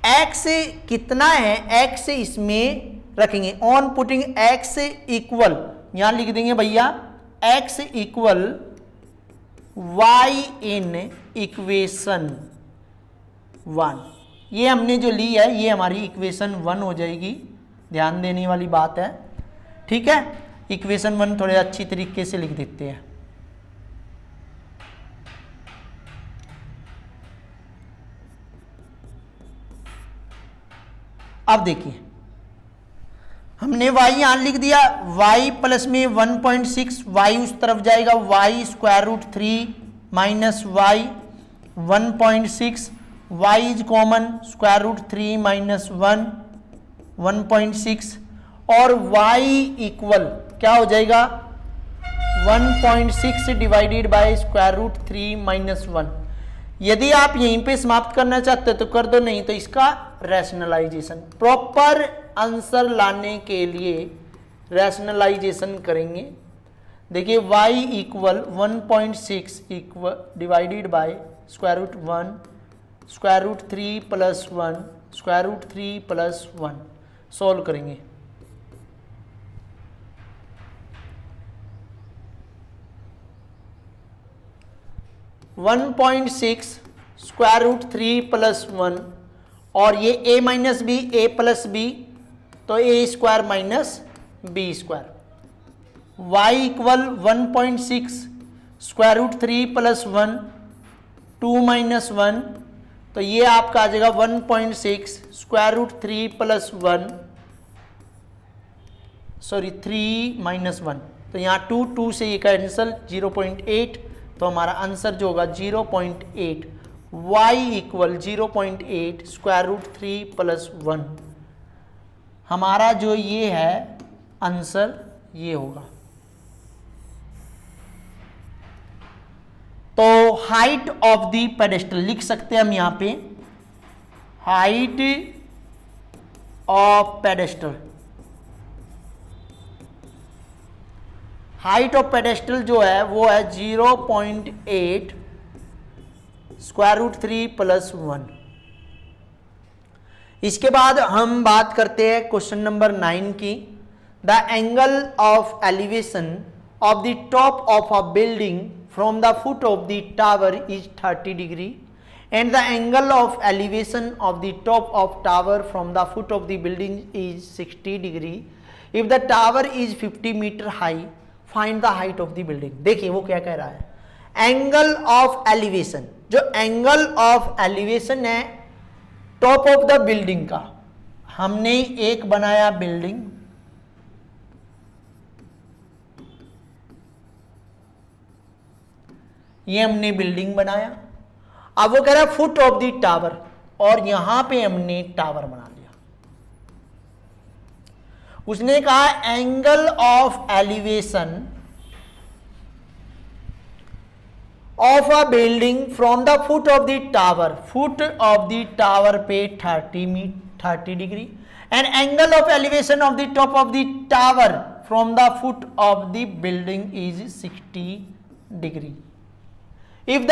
x कितना है, x इसमें रखेंगे ऑन पुटिंग x इक्वल, यहां लिख देंगे भैया x equal y in equation 1। ये हमने जो ली है ये हमारी इक्वेशन 1 हो जाएगी, ध्यान देने वाली बात है, ठीक है। इक्वेशन 1 थोड़े अच्छी तरीके से लिख देते हैं। अब देखिए हमने y यहां लिख दिया, y प्लस में 1.6, y उस तरफ जाएगा, y √3 minus y 1.6, y is common √3 minus 1 1.6 और y इक्वल क्या हो जाएगा 1.6 डिवाइडेड बाय √3 माइनस 1। यदि आप यहीं पे समाप्त करना चाहते तो कर दो, नहीं तो इसका रैशनलाइजेशन, प्रॉपर आंसर लाने के लिए रैशनलाइजेशन करेंगे। देखिए y equal 1.6 equal divided by √1 √3 plus 1 √3 plus 1 solve करेंगे। √3 प्लस 1 और ये a minus b, a plus b, तो a² minus b²। y equal 1.6 √3 plus 1 2 minus 1, तो ये आपका आ जाएगा 1.6 √3 प्लस 1 3 माइनस 1, तो यहाँ 2 से ये कैंसल 0.8, तो हमारा आंसर जो होगा 0.8, y इक्वल 0.8 √3 प्लस 1। हमारा जो ये है आंसर ये होगा। तो हाइट ऑफ द पेडेस्टल लिख सकते हैं हम यहां पे, height of pedestal, height of pedestal जो है वो है 0.8 √3 प्लस 1। इसके बाद हम बात करते हैं क्वेश्चन नंबर 9 की। The angle of elevation of the top of a building from the foot of the tower is 30 degree and the angle of elevation of the top of tower from the foot of the building is 60 degree. If the tower is 50 metre high find the height of the building. देखिए वो क्या कह रहा है, angle of elevation, जो angle of elevation है top of the building का, हमने एक बनाया बिल्डिंग, ये हमने बिल्डिंग बनाया, अब वो कह रहा है फुट ऑफ द टावर, और यहां पे हमने टावर बना लिया। उसने कहा angle of elevation of a building from the foot of the tower, foot of the tower पे 30 degree and angle of elevation of the top of the tower from the foot of the building is 60 degree. If the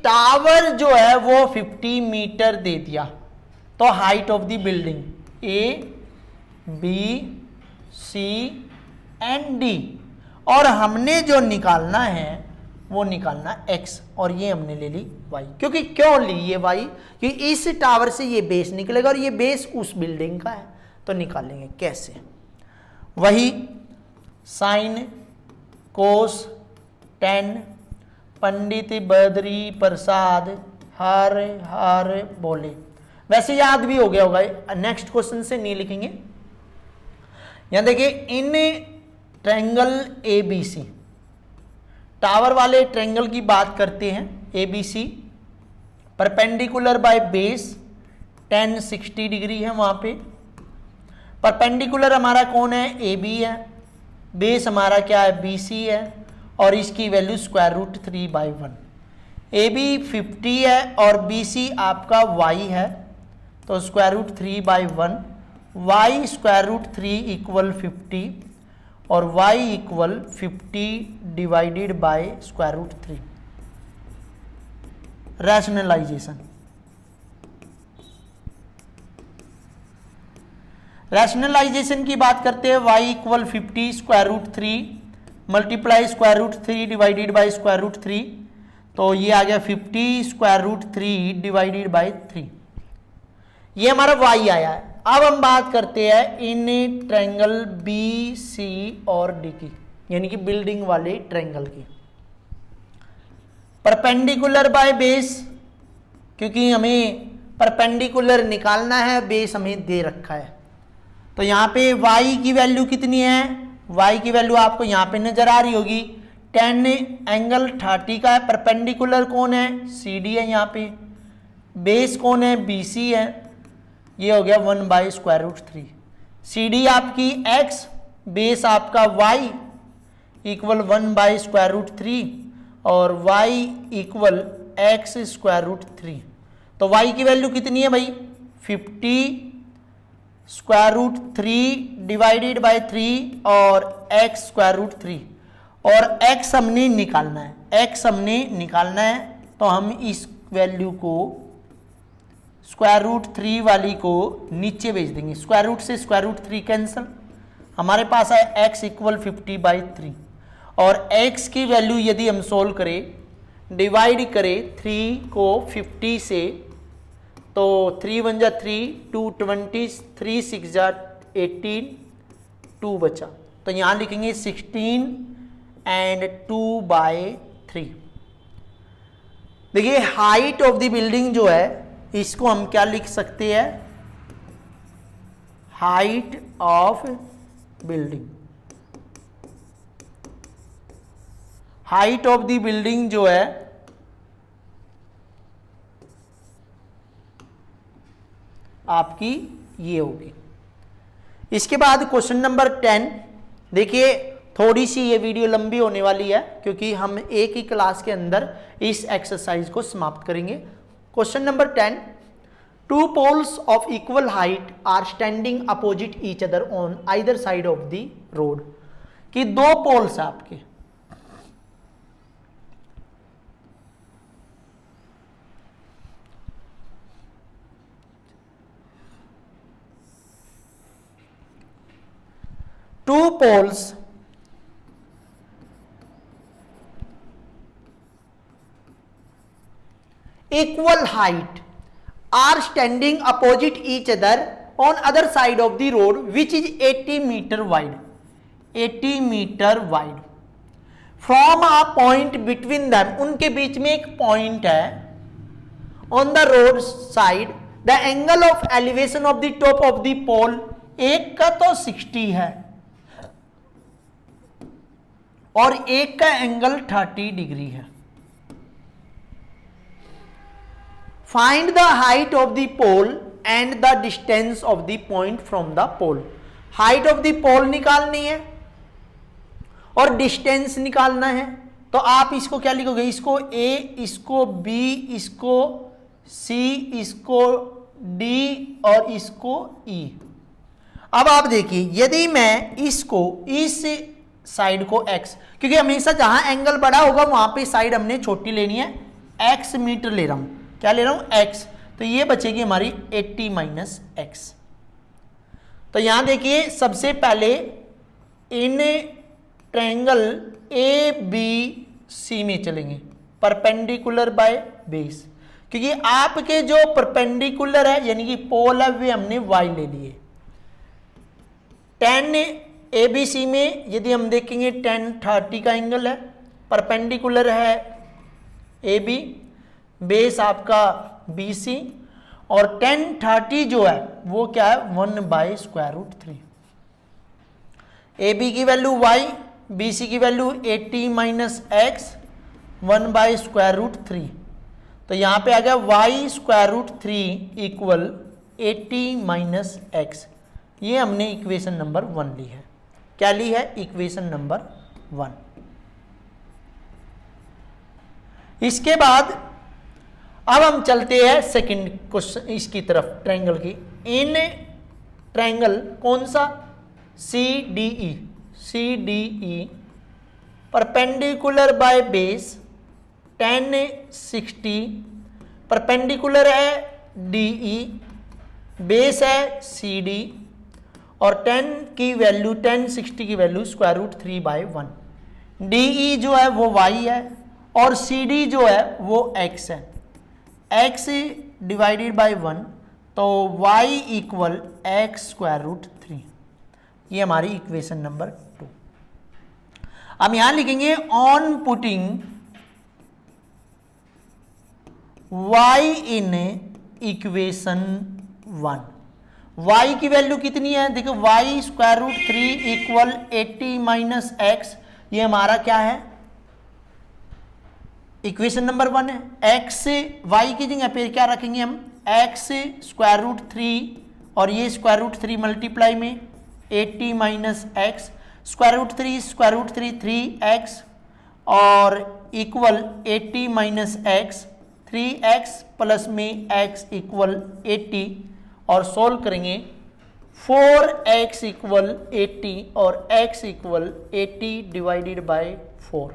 tower जो है वो 50 metre दे दिया, तो height of the building A B C and D, और हमने जो निकालना है वो निकालना x, और ये हमने ले ली y। क्योंकि क्यों ली ये y? क्योंकि इस टावर से ये बेस निकलेगा और ये बेस उस बिल्डिंग का है, तो निकालेंगे कैसे? वही sine cos ten Pandit Badri Prasad हर हर बोले। वैसे याद भी हो गया होगा, नेक्स्ट क्वेश्चन से नहीं लिखेंगे। यहां देखिए, इन ट्रायंगल ABC, टावर वाले ट्रायंगल की बात करते हैं, ABC perpendicular by base 10 60 degree है, वहां पे परपेंडिकुलर हमारा कौन है? AB है, बेस हमारा क्या है? BC है, और इसकी वैल्यू √3/1। AB 50 है और BC आपका y है, तो √3/1, y √3 इक्वल 50 और y equal 50 by bye √3। Rationalisation, rationalisation की बात करते हैं, y equal 50 √3 multiply √3 divided bye √3, तो ये आ गया 50 √3 डिवाइडेड बाय 3। ये हमारा y आया है। अब हम बात करते हैं इन ट्रायंगल बी सी और डी की, यानी कि बिल्डिंग वाले ट्रायंगल की। परपेंडिकुलर बाय बेस, क्योंकि हमें परपेंडिकुलर निकालना है, बेस हमें दे रखा है, तो यहां पे y की वैल्यू कितनी है? y की वैल्यू आपको यहां पे नजर आ रही होगी, 10 एंगल 30 का है। परपेंडिकुलर कौन है? CD है, यहाँ पे बेस कौन है? BC है, ये हो गया 1/√3। CD आपकी x, बेस आपका y इक्वल 1/√3 और y इक्वल x √3। तो y की वैल्यू कितनी है भाई? 50 √3 डिवाइडेड बाय 3 और x √3, और x हमने निकालना है, x हमने निकालना है, तो हम इस वैल्यू को √3 वाली को नीचे भेज देंगे, स्क्वायर रूट से √3 कैंसिल, हमारे पास है x इक्वल 50/3, और x की वैल्यू यदि हम सोल्व करें, डिवाइड करें 3 को 50 से, तो 3 1 जा 3, 2 20, 3 6 जा 18, 2 बचा, तो यहां लिखेंगे 16 एंड 2/3। देखिए, हाइट ऑफ द बिल्डिंग जो है, इसको हम क्या लिख सकते हैं? Height of building, height of the building जो है आपकी ये होगी। इसके बाद क्वेश्चन नंबर 10, देखिए थोड़ी सी ये वीडियो लंबी होने वाली है, क्योंकि हम एक ही क्लास के अंदर इस एक्सरसाइज को समाप्त करेंगे। Question number 10, 2 poles of equal height are standing opposite each other on either side of the road। कि 2 पोल्स है आपके, two poles equal height are standing opposite each other on other side of the road which is 80 meter wide, 80 meter wide। from a point between them, उनके बीच में एक point है, on the road side the angle of elevation of the top of the pole, एक का तो 60 है और एक का एंगल 30 डिग्री है। Find the height of the pole and the distance of the point from the pole. Height of the pole निकालनी है और डिस्टेंस निकालना है, तो आप इसको क्या लिखोगे? इसको A, इसको B, इसको C, इसको D और इसको E। अब आप देखिए, यदि मैं इसको इस साइड को x, क्योंकि हमेशा जहां एंगल बड़ा होगा वहां पे साइड हमने छोटी लेनी है, x मीटर ले रहा हूं, क्या ले रहा हूं x, तो ये बचेगी हमारी 80 माइनस x। तो यहां देखिए सबसे पहले इन ट्रायंगल ए बी सी में चलेंगे, परपेंडिकुलर बाय बेस, क्योंकि आपके जो परपेंडिकुलर है यानी कि पोल है वे हमने y ले लिए। 10 ABC में यदि हम देखेंगे 10 30 का एंगल है, परपेंडिकुलर है AB, बेस आपका BC, और 10 30 जो है वो क्या है 1/√3। AB की वैल्यू y, BC की वैल्यू 80 माइनस x 1/√3। तो यहां पे आ गया y√3 इक्वल 80 माइनस x। ये हमने इक्वेशन नंबर 1 ली है। क्या ली है? Equation number 1। इसके बाद अब हम चलते हैं सेकंड क्वेश्चन इसकी तरफ, ट्रायंगल की। इन ट्रायंगल कौन सा? CDE, perpendicular by base 10 60, perpendicular है DE, बेस है CD, और 10 की वैल्यू 10 60 की वैल्यू √3/1। DE जो है वो y है और CD जो है वो x है। x डिवाइडेड बाय 1, तो y इक्वल x√3। ये हमारी इक्वेशन नंबर 2। अब यहां लिखेंगे on putting y in equation 1। y की वैल्यू कितनी है? देखो y√3 इक्वल 80 माइनस x, ये हमारा क्या है? इक्वेशन नंबर 1 है। x y की जगह पे क्या रखेंगे हम? x√3 और ये √3 मल्टीप्लाई में 80 माइनस x, √3 3x, और equal 80 minus x, 3x plus में x इक्वल 80, और सोल्व करेंगे 4x इक्वल 80 और x इक्वल 80 डिवाइडेड बाय 4।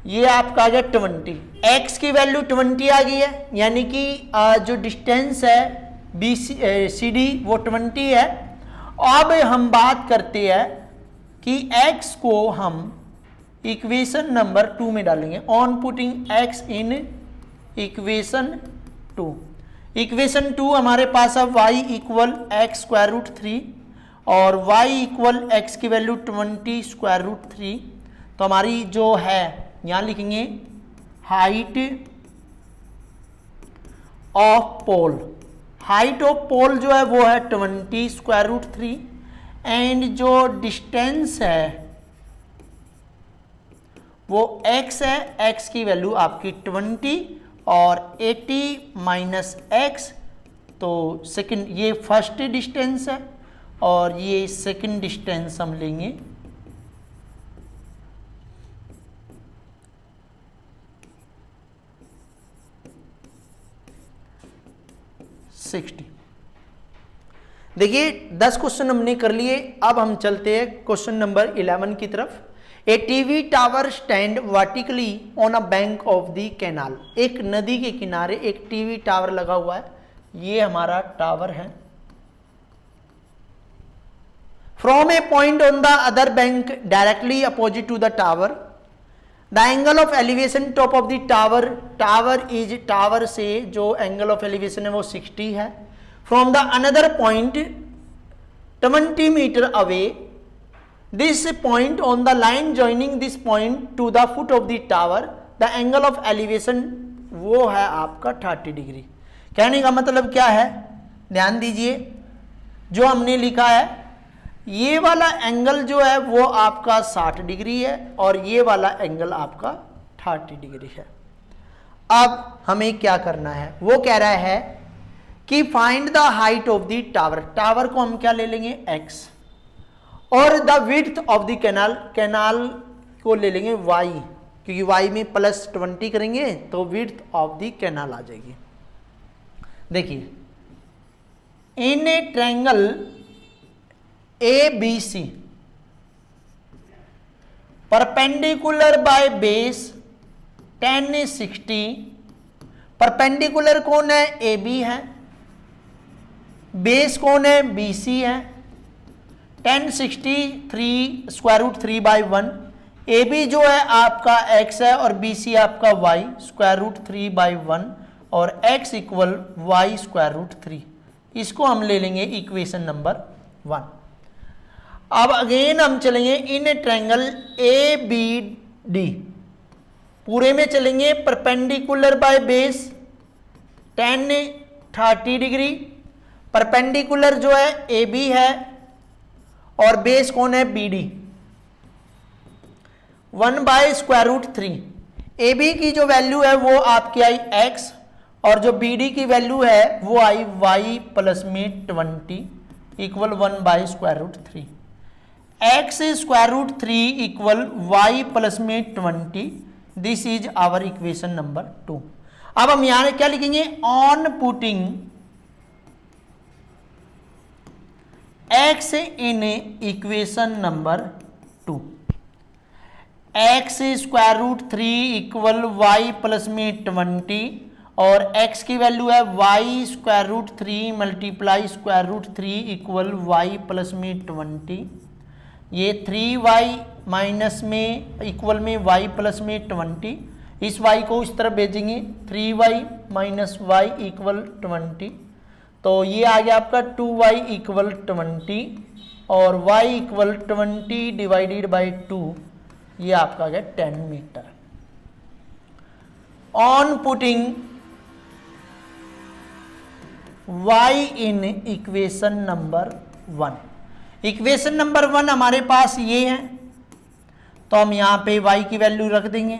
ये आपका आ गया 20। x की वैल्यू 20 आ गई है, यानी कि जो डिस्टेंस है CD वो 20 है। अब हम बात करते हैं कि x को हम इक्वेशन नंबर 2 में डालेंगे। On putting x in equation 2। Equation 2 हमारे पास है y इक्वल x√3 और y इक्वल x की वैल्यू 20√3। तो हमारी जो है यहां लिखेंगे height of pole. Height of pole जो है वो है 20√3, एंड जो डिस्टेंस है वो x है, x की वैल्यू आपकी 20 और 80 माइनस x, तो सेकंड, ये फर्स्ट डिस्टेंस है और ये सेकंड डिस्टेंस हम लेंगे 60। देखिए 10 क्वेश्चन हमने कर लिए। अब हम चलते हैं क्वेश्चन नंबर 11 की तरफ। A TV tower stand vertically on a bank of the canal. एक नदी के किनारे एक टीवी टावर लगा हुआ है, ये हमारा टावर है। From a point on the other bank directly opposite to the tower, the angle of elevation top of the tower, tower से जो एंगल ऑफ एलिवेशन है वो 60 है। From the another point 20 metre away, this point on the line joining this point to the foot of the tower, the angle of elevation वो है आपका 30 degree. कहने का मतलब क्या है? ध्यान दीजिए, जो हमने लिखा है ये वाला एंगल जो है वो आपका 60 डिग्री है और ये वाला एंगल आपका 30 डिग्री है। अब हमें क्या करना है? वो कह रहा है कि find the height of the tower. Tower को हम क्या ले लेंगे? x, और the width of the canal, canal को ले लेंगे y, क्योंकि y में +20 करेंगे तो विड्थ ऑफ द कैनाल आ जाएगी। देखिए in a triangle ABC, perpendicular by base 10 is 60, perpendicular कौन है, ए बी है, बेस कौन है, बी सी है। 10 60 3 square root 3 by 1, A B जो है आपका x है और बी सी आपका y, स्क्वायर रूट 3 बाई 1 और x equal y square root 3। इसको हम ले लेंगे इक्वेशन नंबर 1। अब अगेन हम चलेंगे in triangle A B D, पूरे में चलेंगे perpendicular by base 10 30 degree, perpendicular जो है ए बी है और बेस कौन है, B D. 1 by square root 3, A B की जो वैल्यू है वो आपकी आई x और जो बी डी की वैल्यू है वो आई y प्लस में 20 equal 1 by square root 3। x square root 3 equal y plus में 20, this is our equation number 2। अब हम यहां क्या लिखेंगे, on putting x in equation number 2, x square root 3 equal y plus में 20 और x की वैल्यू है y square root 3 multiply square root 3 equal y plus में 20, ये 3y माइनस में इक्वल में y प्लस में 20, इस y को इस तरफ भेजेंगे 3y माइनस y इक्वल 20, तो ये आ गया आपका 2y इक्वल 20 और y इक्वल 20 डिवाइडेड बाई 2, ये आपका आ गया 10 metre. On putting y in equation number 1, equation number 1 हमारे पास ये है, तो हम यहां पे y की वैल्यू रख देंगे।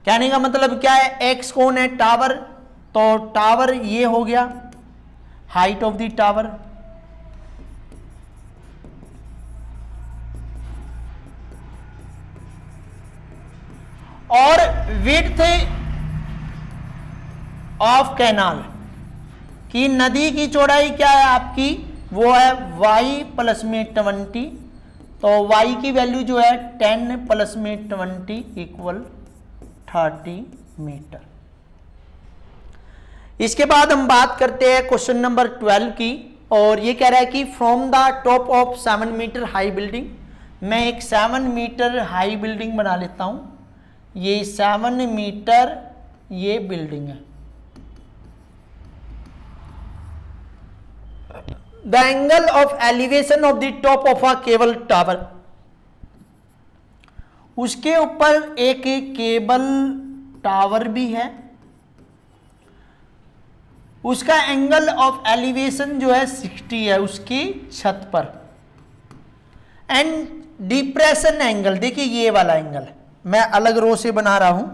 कहने का मतलब क्या है, x कौन है, टावर, तो टावर ये हो गया हाइट ऑफ द टावर, और विड्थ ऑफ कैनाल की, नदी की चौड़ाई क्या है आपकी, वो है y प्लस में 20, तो y की वैल्यू जो है 10 प्लस में 20 इक्वल 30 मीटर। इसके बाद हम बात करते हैं क्वेश्चन नंबर 12 की, और ये कह रहा है कि from the top of 7 metre high building, मैं एक 7 मीटर हाई बिल्डिंग बना लेता हूं, ये 7 मीटर ये बिल्डिंग है। The angle of elevation of the top of a cable tower, उसके ऊपर एक केबल टावर भी है, उसका एंगल ऑफ एलिवेशन जो है 60 है उसकी छत पर, एंड डिप्रेशन एंगल, देखिए ये वाला एंगल मैं अलग रो से बना रहा हूं,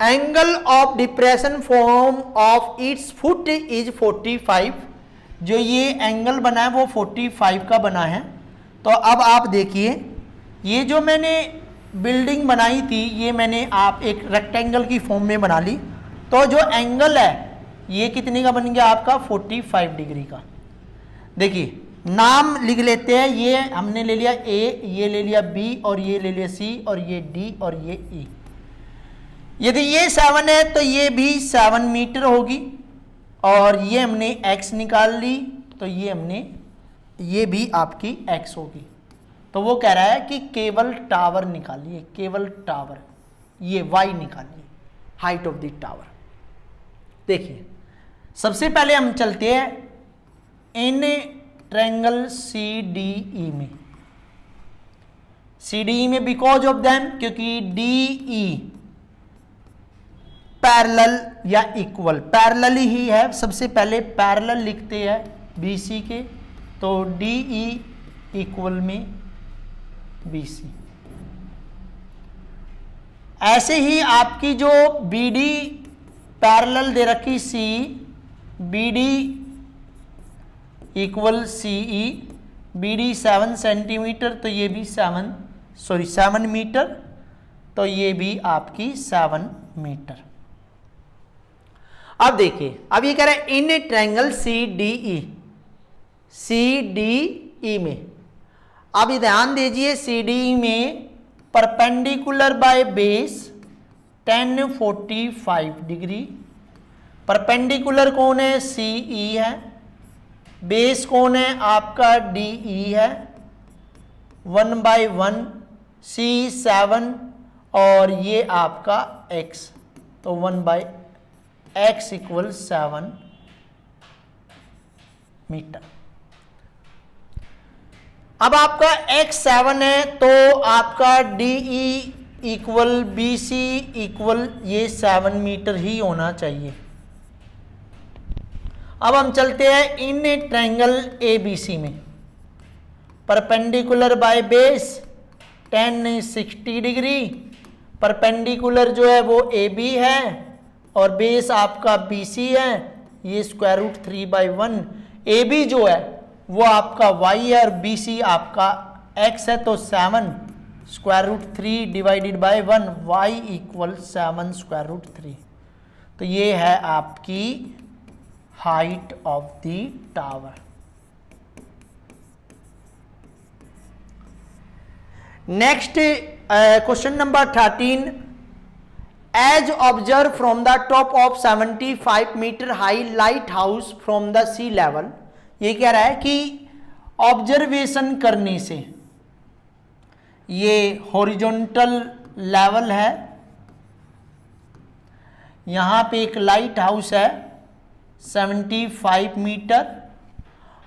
angle of depression form of its foot is 45, जो ये एंगल बना है वो 45 का बना है। तो अब आप देखिए, ये जो मैंने बिल्डिंग बनाई थी ये मैंने आप एक रेक्टेंगल की फॉर्म में बना ली, तो जो एंगल है ये कितने का बन गया आपका, 45 डिग्री का। देखिए नाम लिख लेते हैं, ये हमने ले लिया A, ये ले लिया B और ये ले लिया C और ये D और ये E। यदि ये 7 है तो ये भी 7 मीटर होगी, और ये हमने x निकाल ली तो ये हमने, ये भी आपकी x होगी। तो वो कह रहा है कि केबल टावर निकालिए, केबल टावर, ये y निकालिए, हाइट ऑफ द टावर। देखिए सबसे पहले हम चलते हैं इन ट्रायंगल CDE में, CDE में बिकॉज ऑफ देम, क्योंकि DE पैरेलल या इक्वल, पैरेलल ही है, सबसे पहले पैरेलल लिखते हैं BC के, तो DE इक्वल में BC। ऐसे ही आपकी जो BD पैरेलल दे रखी C, BD equal CE, BD 7 centimetre, तो ये भी 7 मीटर, तो ये भी आपकी 7 मीटर। अब देखिए, अब ये कह रहा है in triangle C D E में, अब ये ध्यान दीजिए सी डी में perpendicular by base 1045 degree, perpendicular कौन है, सी ई है, बेस कौन है आपका डी ई है, 1/1 C7 और ये आपका x, तो 1/x = 7 मीटर। अब आपका x 7 है तो आपका DE = BC = ये 7 मीटर ही होना चाहिए। अब हम चलते हैं इन ट्रायंगल ABC में, perpendicular by base 1060 degree, perpendicular जो है वो AB है और बेस आपका BC है, ये √3/1, AB जो है वो आपका y है और BC आपका x है, तो 7 √3 / 1, y = 7 √3। तो ये है आपकी height of the tower. Next question number 13, as observe from the top of 75 metre high light house from the sea level. ये कह रहा है कि ऑब्जर्वेशन करने से, ये हॉरिजॉन्टल लेवल है, यहां पे एक लाइट हाउस है 75 मीटर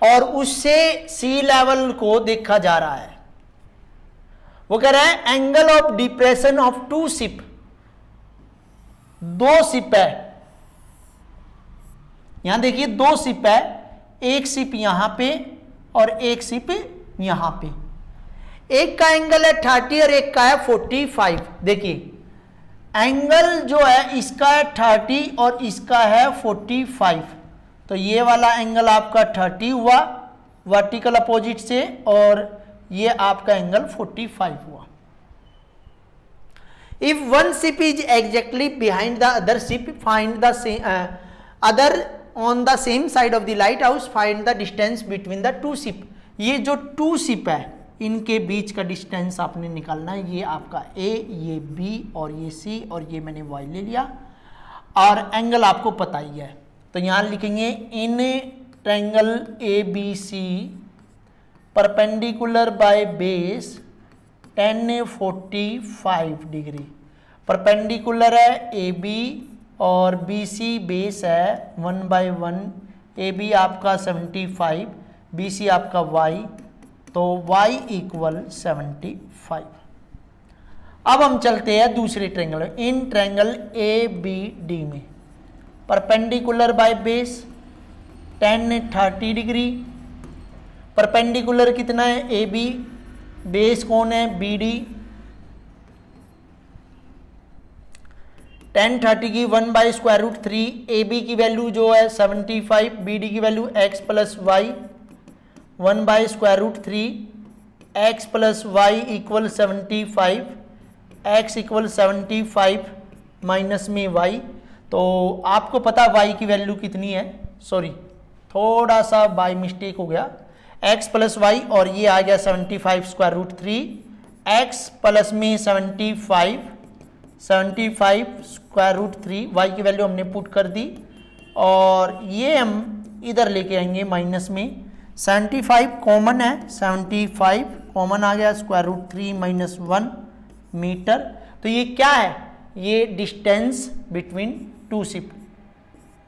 और उससे सी लेवल को देखा जा रहा है। वो कह रहा है angle of depression of 2 ship, 2 ship है, यहां देखिए 2 शिप है, एक शिप यहां पे और एक शिप यहां पे, एक का एंगल है 30 और एक का है 45। देखिए एंगल जो है इसका है 30 और इसका है 45, तो ये वाला एंगल आपका 30 हुआ वर्टिकल अपोजिट से और ये आपका एंगल 45 हुआ। If one ship is exactly behind the other ship, find the other on the same side of the light house, find the distance between the 2 ship. ये जो 2 शिप है इनके बीच का डिस्टेंस आपने निकालना है, ये आपका A, ये B और ये C और ये मैंने Y ले लिया और एंगल आपको पता ही है, तो यहां लिखेंगे in triangle ABC perpendicular by base 1045 degree, perpendicular है AB और BC बेस है 1/1, AB आपका 75, BC आपका Y, तो y = 75। अब हम चलते हैं दूसरे ट्रायंगल, इन ट्रायंगल ABD में, perpendicular by base 1030 degree, perpendicular कितना है AB, बेस कौन है BD, 1030 की 1/√3, AB की वैल्यू जो है 75, BD की value x + y, 1/√3, x + y = 75, x = 75 minus में y, तो आपको पता y की वैल्यू कितनी है, सॉरी थोड़ा सा बाय मिस्टेक हो गया, x + y और ये आ गया 75 √3, x प्लस में 75 √3, y की वैल्यू हमने पुट कर दी और ये हम इधर लेके आएंगे माइनस में, 75 कॉमन है, 75 कॉमन आ गया, √3 - 1 मीटर। तो ये क्या है, ये distance between 2 ship,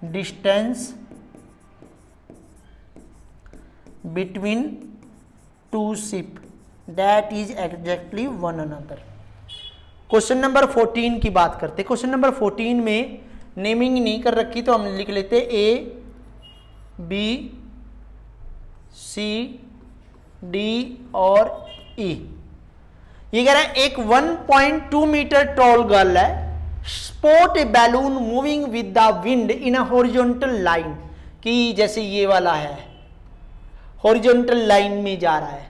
distance between 2 ship that is exactly one another. Question number 14 की बात करते, क्वेश्चन नंबर 14 में नेमिंग नहीं कर रखी तो हम लिख लेते A, B, C, D और E। ये कह रहा है एक 1.2 मीटर टॉल गर्ल है, spot A balloon moving with the wind in a horizontal line, कि जैसे ये वाला है हॉरिजॉन्टल लाइन में जा रहा है,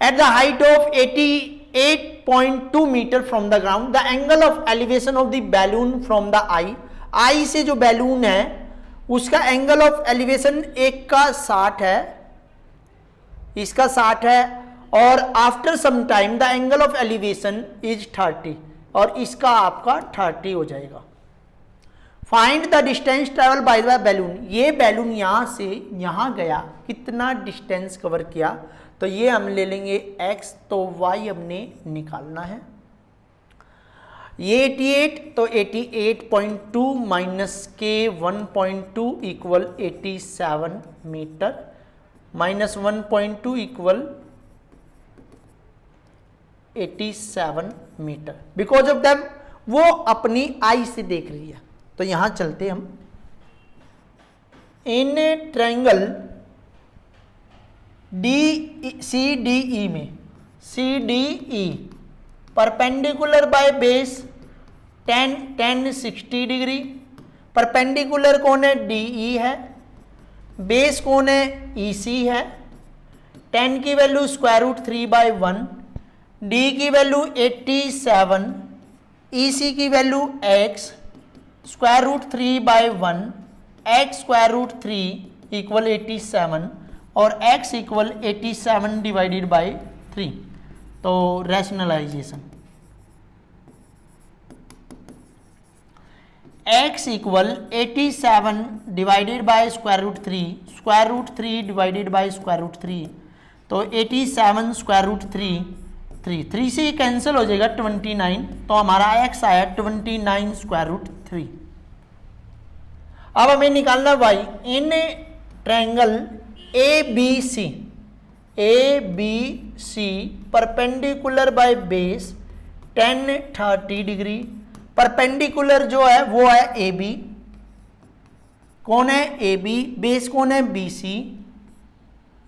at the height of 88.2 metre from the ground, the angle of elevation of the balloon from the eye eye से जो बैलून है उसका एंगल ऑफ एलिवेशन एक का 60 है, इसका 60 है, और after some time the angle of elevation is 30 और इसका आपका 30 हो जाएगा। Find the distance travel by the balloon, ये बैलून यहां से यहां गया, कितना डिस्टेंस कवर किया, तो ये हम ले लेंगे x, तो y हमने निकालना है। ये 88, तो 88.2 माइनस के 1.2 equal 87 metre, minus 1.2 equal 87 metre. Because of them वो अपनी आई से देख रही है। तो यहां चलते हम, इन ट्रायंगल CDE में, CDE perpendicular by base 10 60 degree, perpendicular कौन है, DE है, बेस कौन है, EC है, 10 की वैल्यू स्क्वायर रूट 3/1, D की वैल्यू 87, EC की value x square root 3/1, x square root 3 equal 87 और x इक्वल 87 डिवाइडेड बाय 3। तो rationalization x equal 87 divided by square root 3 divided by square root 3, तो 87 square root 3 से cancel हो जाएगा 29, तो हमारा x आया 29 स्क्वायर रूट 3। अब हमें निकालना y in triangle ABC perpendicular by base 10 30 degree, perpendicular जो है वो है AB, कौन है AB, बेस कौन है BC,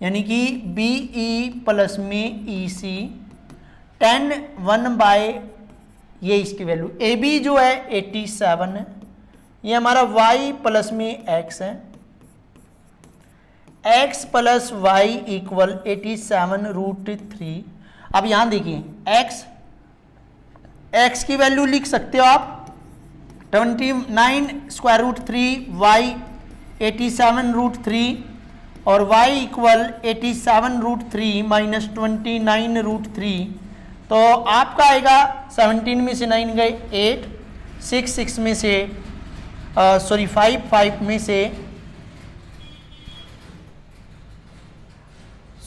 यानी कि BE प्लस में EC 10 1 बाय ये इसकी वैल्यू, AB जो है 87 है, ये हमारा y प्लस में x है, x plus y equal 87 root 3। अब यहां देखिए x की वैल्यू लिख सकते हो आप 29 स्क्वायर रूट 3, y 87 रूट 3 और y equal 87 root 3 minus 29 root 3, तो आपका आएगा 17 में से 9 गए 8, 6 में से 5 में से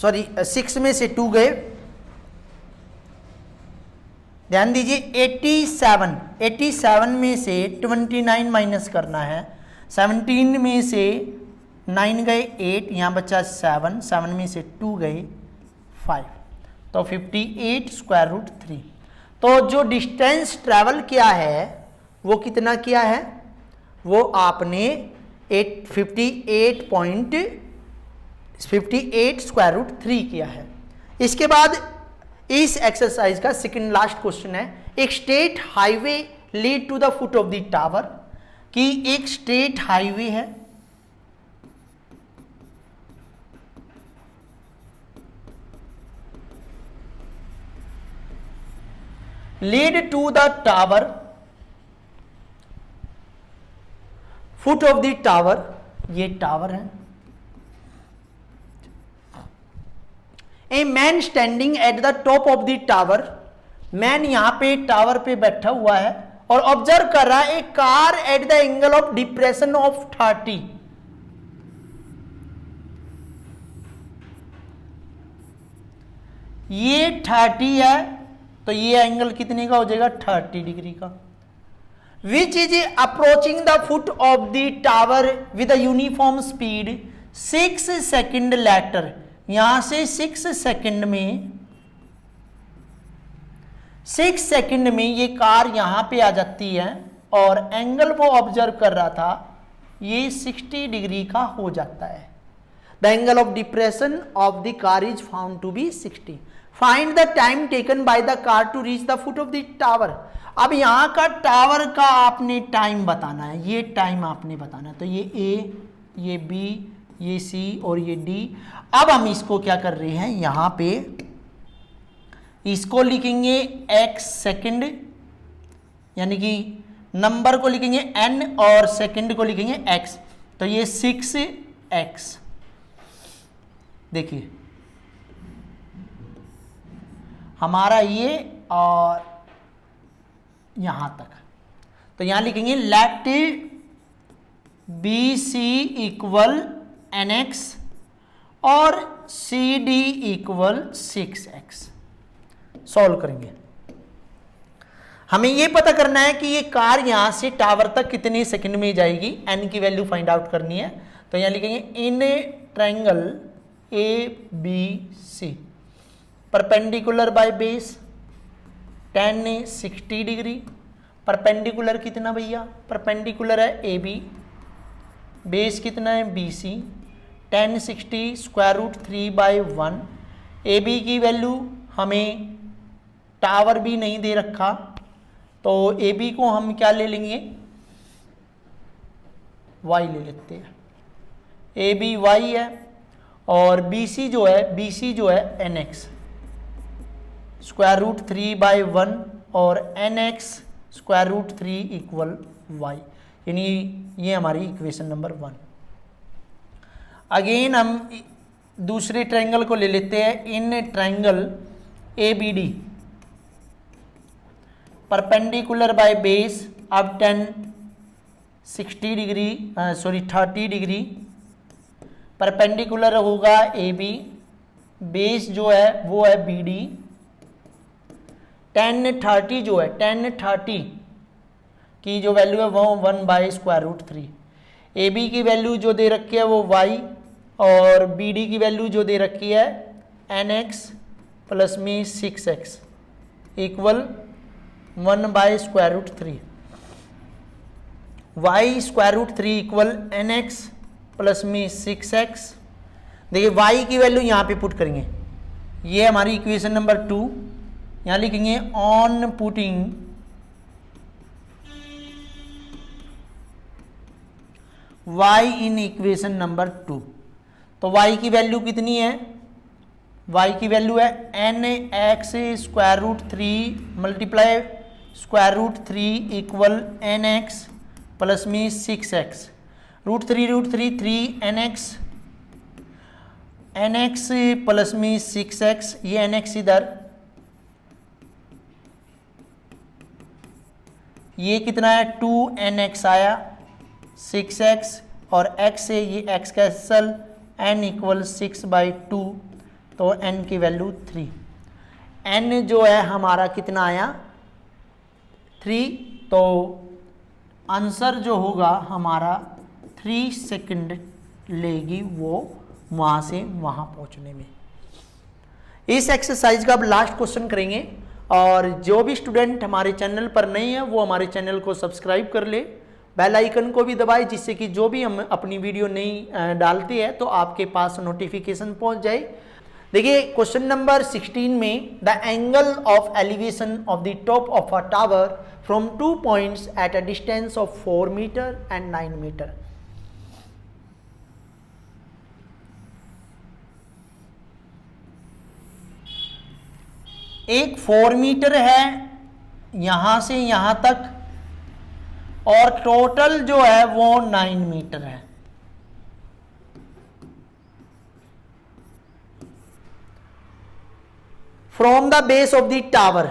6 में से 2 गए, ध्यान दीजिए 87 में से 29 माइनस करना है, 17 में से 9 गए 8, यहाँ बचा 7 में से 2 गए 5, तो 58 स्क्वायर रूट 3। तो जो डिस्टेंस ट्रैवल किया है वो कितना किया है, वो आपने 58 स्क्वायर रूट 3 किया है। इसके बाद इस एक्सरसाइज का सेकंड लास्ट क्वेश्चन है, एक state highway lead to the foot of the tower, कि एक स्टेट हाईवे है, lead to the tower, foot of the tower, ये टावर है, a man standing at the top of the tower, man यहां पे tower पे बैठा हुआ है और ऑब्जर्व कर रहा है a car at the angle of depression of 30, ये 30 है, तो ये एंगल कितने का हो जाएगा 30 डिग्री का, which is approaching the foot of the tower with uniform speed 6 second later, यहां से 6 सेकेंड में ये कार यहां पे आ जाती है और एंगल वो ऑब्जर्व कर रहा था ये 60 डिग्री का हो जाता है। The angle of depression of the car is found to be 60। Find the time taken by the car to reach the foot of the tower. अब यहां का टावर का आपने टाइम बताना है, ये टाइम आपने बताना है, तो ये A, ये B, ये C और ये D। अब हम इसको क्या कर रहे हैं, यहां पे इसको लिखेंगे x सेकंड, यानी कि नंबर को लिखेंगे n और सेकंड को लिखेंगे x, तो ये 6x। देखिए हमारा ये और यहां तक, तो यहां लिखेंगे लेट BC इक्वल NX और CD इक्वल 6x। सॉल्व करेंगे। हमें ये पता करना है कि ये कार यहां से टावर तक कितने सेकंड में जाएगी, n की वैल्यू फाइंड आउट करनी है। तो यहां लिखेंगे in triangle ABC perpendicular by base tan 60 degree. Perpendicular कितना भैया, परपेंडिकुलर है AB, बेस कितना है BC, tan 60 square root 3/1। AB की वैल्यू हमें टावर भी नहीं दे रखा, तो AB को हम क्या ले लेंगे, y ले लेते हैं। AB y है और BC जो है NX स्क्वायर रूट 3/1 और NX square root 3 equal y, यानी ये हमारी इक्वेशन नंबर 1। अगेन हम दूसरे ट्रायंगल को ले लेते हैं, in triangle ABD perpendicular by base अब 30 डिग्री परपेंडिकुलर होगा AB, बेस जो है वो है BD। tan 30 जो है, tan 30 की जो वैल्यू है वो 1/√3। AB की वैल्यू जो दे रखी है वो y और BD की वैल्यू जो दे रखी है NX प्लस में 6x equal 1/√3। y√3 equal NX plus में 6x। देखिए y की वैल्यू यहाँ पे पुट करेंगे, ये हमारी इक्वेशन नंबर 2। यहाँ लिखेंगे on putting y in equation number 2, तो y की वैल्यू कितनी है, y की वैल्यू है NX square root 3 multiply square root 3 equal NX plus में 6x। रूट 3 3 NX प्लस में 6x, ये NX इधर, ये कितना है 2NX आया, 6x और x से ये x कैंसल, n इक्वल 6/2, तो n की वैल्यू 3। n जो है हमारा कितना आया 3, तो आंसर जो होगा हमारा 3 सेकंड लेगी वो वहाँ से वहाँ पहुँचने में। इस एक्सरसाइज का अब लास्ट क्वेश्चन करेंगे, और जो भी स्टूडेंट हमारे चैनल पर नए हैं वो हमारे चैनल को सब्सक्राइब कर ले, बेल आइकन को भी दबाए, जिससे कि जो भी हम अपनी वीडियो नई डालते हैं तो आपके पास नोटिफिकेशन पहुंच जाए। देखिए क्वेश्चन नंबर 16 में the angle of elevation of the top of a tower from 2 points at a distance of 4 metre and 9 metre. एक 4 मीटर है यहां से यहां तक, और टोटल जो है वो 9 मीटर है। From the base of the tower,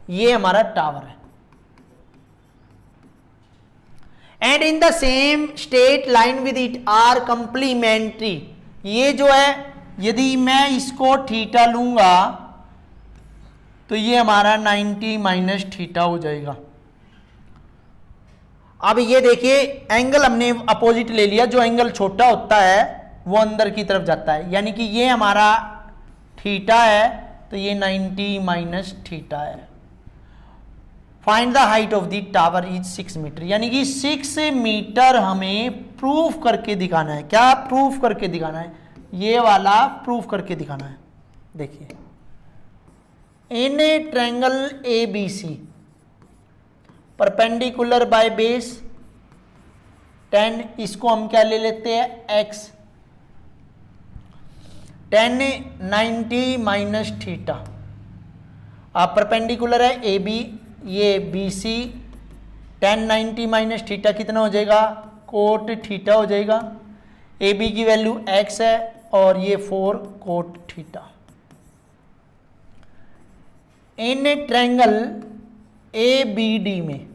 ये हमारा टावर है, and in the same straight line with it are complementary. ये जो है यदि मैं इसको थीटा लूंगा तो ये हमारा 90 माइनस थीटा हो जाएगा। अब ये देखिए एंगल हमने अपोजिट ले लिया, जो एंगल छोटा होता है वो अंदर की तरफ जाता है, यानी कि ये हमारा थीटा है तो ये 90 माइनस थीटा है। Find the height of the tower is 6 metre, यानी कि 6 मीटर हमें प्रूफ करके दिखाना है। क्या प्रूफ करके दिखाना है, ये वाला प्रूफ करके दिखाना है। देखिए in a triangle ABC perpendicular by base 10, इसको हम क्या ले लेते हैं x, 10 90 माइनस थीटा। अब परपेंडिकुलर है AB, ये BC tan 90 माइनस थीटा कितना हो जाएगा, कोट थीटा हो जाएगा। ए बी की वैल्यू x है और ये 4 cot theta. In triangle A B D में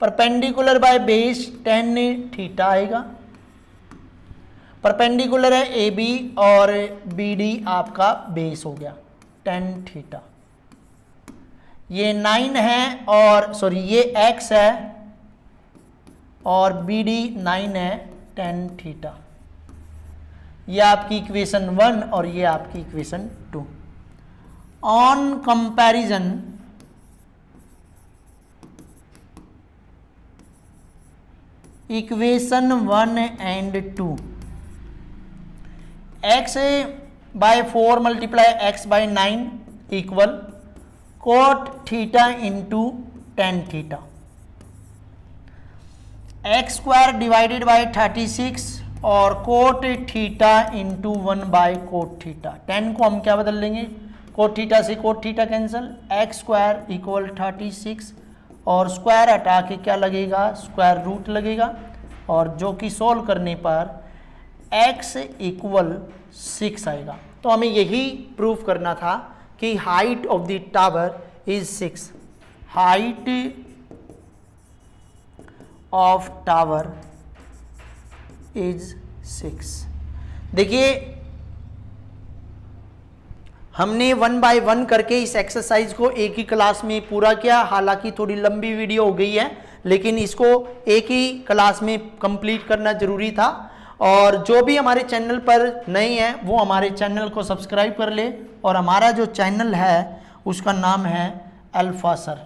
perpendicular by base tan theta आएगा। परपेंडिकुलर है ए बी और बी डी आपका बेस हो गया tan थीटा। ये 9 है और सॉरी ये x है और बी डी 9 है tan थीटा। ये आपकी इक्वेशन 1 और ये आपकी equation 2। On comparison equation 1 and 2, x by 4 multiply x by 9 equal cot theta into tan theta. X square divided by 36 और cot theta into 1 by cot theta. 10 को हम क्या बदल लेंगे, कोट थीटा से cot theta cancel, x square equal 36 और square हटा के क्या लगेगा, स्क्वायर रूट लगेगा। और जो कि सोल्व करने पर x इक्वल 6 आएगा। तो हमें यही प्रूफ करना था कि height of the tower is 6। Height of tower is 6। देखिए हमने 1 बाय 1 करके इस एक्सरसाइज को एक ही क्लास में पूरा किया। हालांकि थोड़ी लंबी वीडियो हो गई है, लेकिन इसको एक ही क्लास में कंप्लीट करना जरूरी था। और जो भी हमारे चैनल पर नए हैं वो हमारे चैनल को सब्सक्राइब कर ले। और हमारा जो चैनल है उसका नाम है अल्फा सर।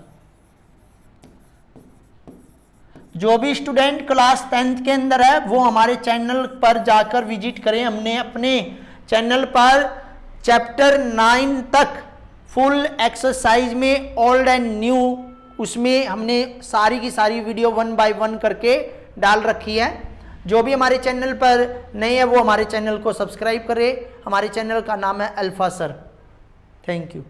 जो भी स्टूडेंट क्लास 10th के अंदर है वो हमारे चैनल पर जाकर विजिट करें। हमने अपने चैनल पर चैप्टर 9 तक फुल एक्सरसाइज में ओल्ड एंड न्यू, उसमें हमने सारी की सारी वीडियो 1 बाय 1 करके डाल रखी है। जो भी हमारे चैनल पर नए है वो हमारे चैनल को सब्सक्राइब करें। हमारे चैनल का नाम है अल्फा सर। Thank you.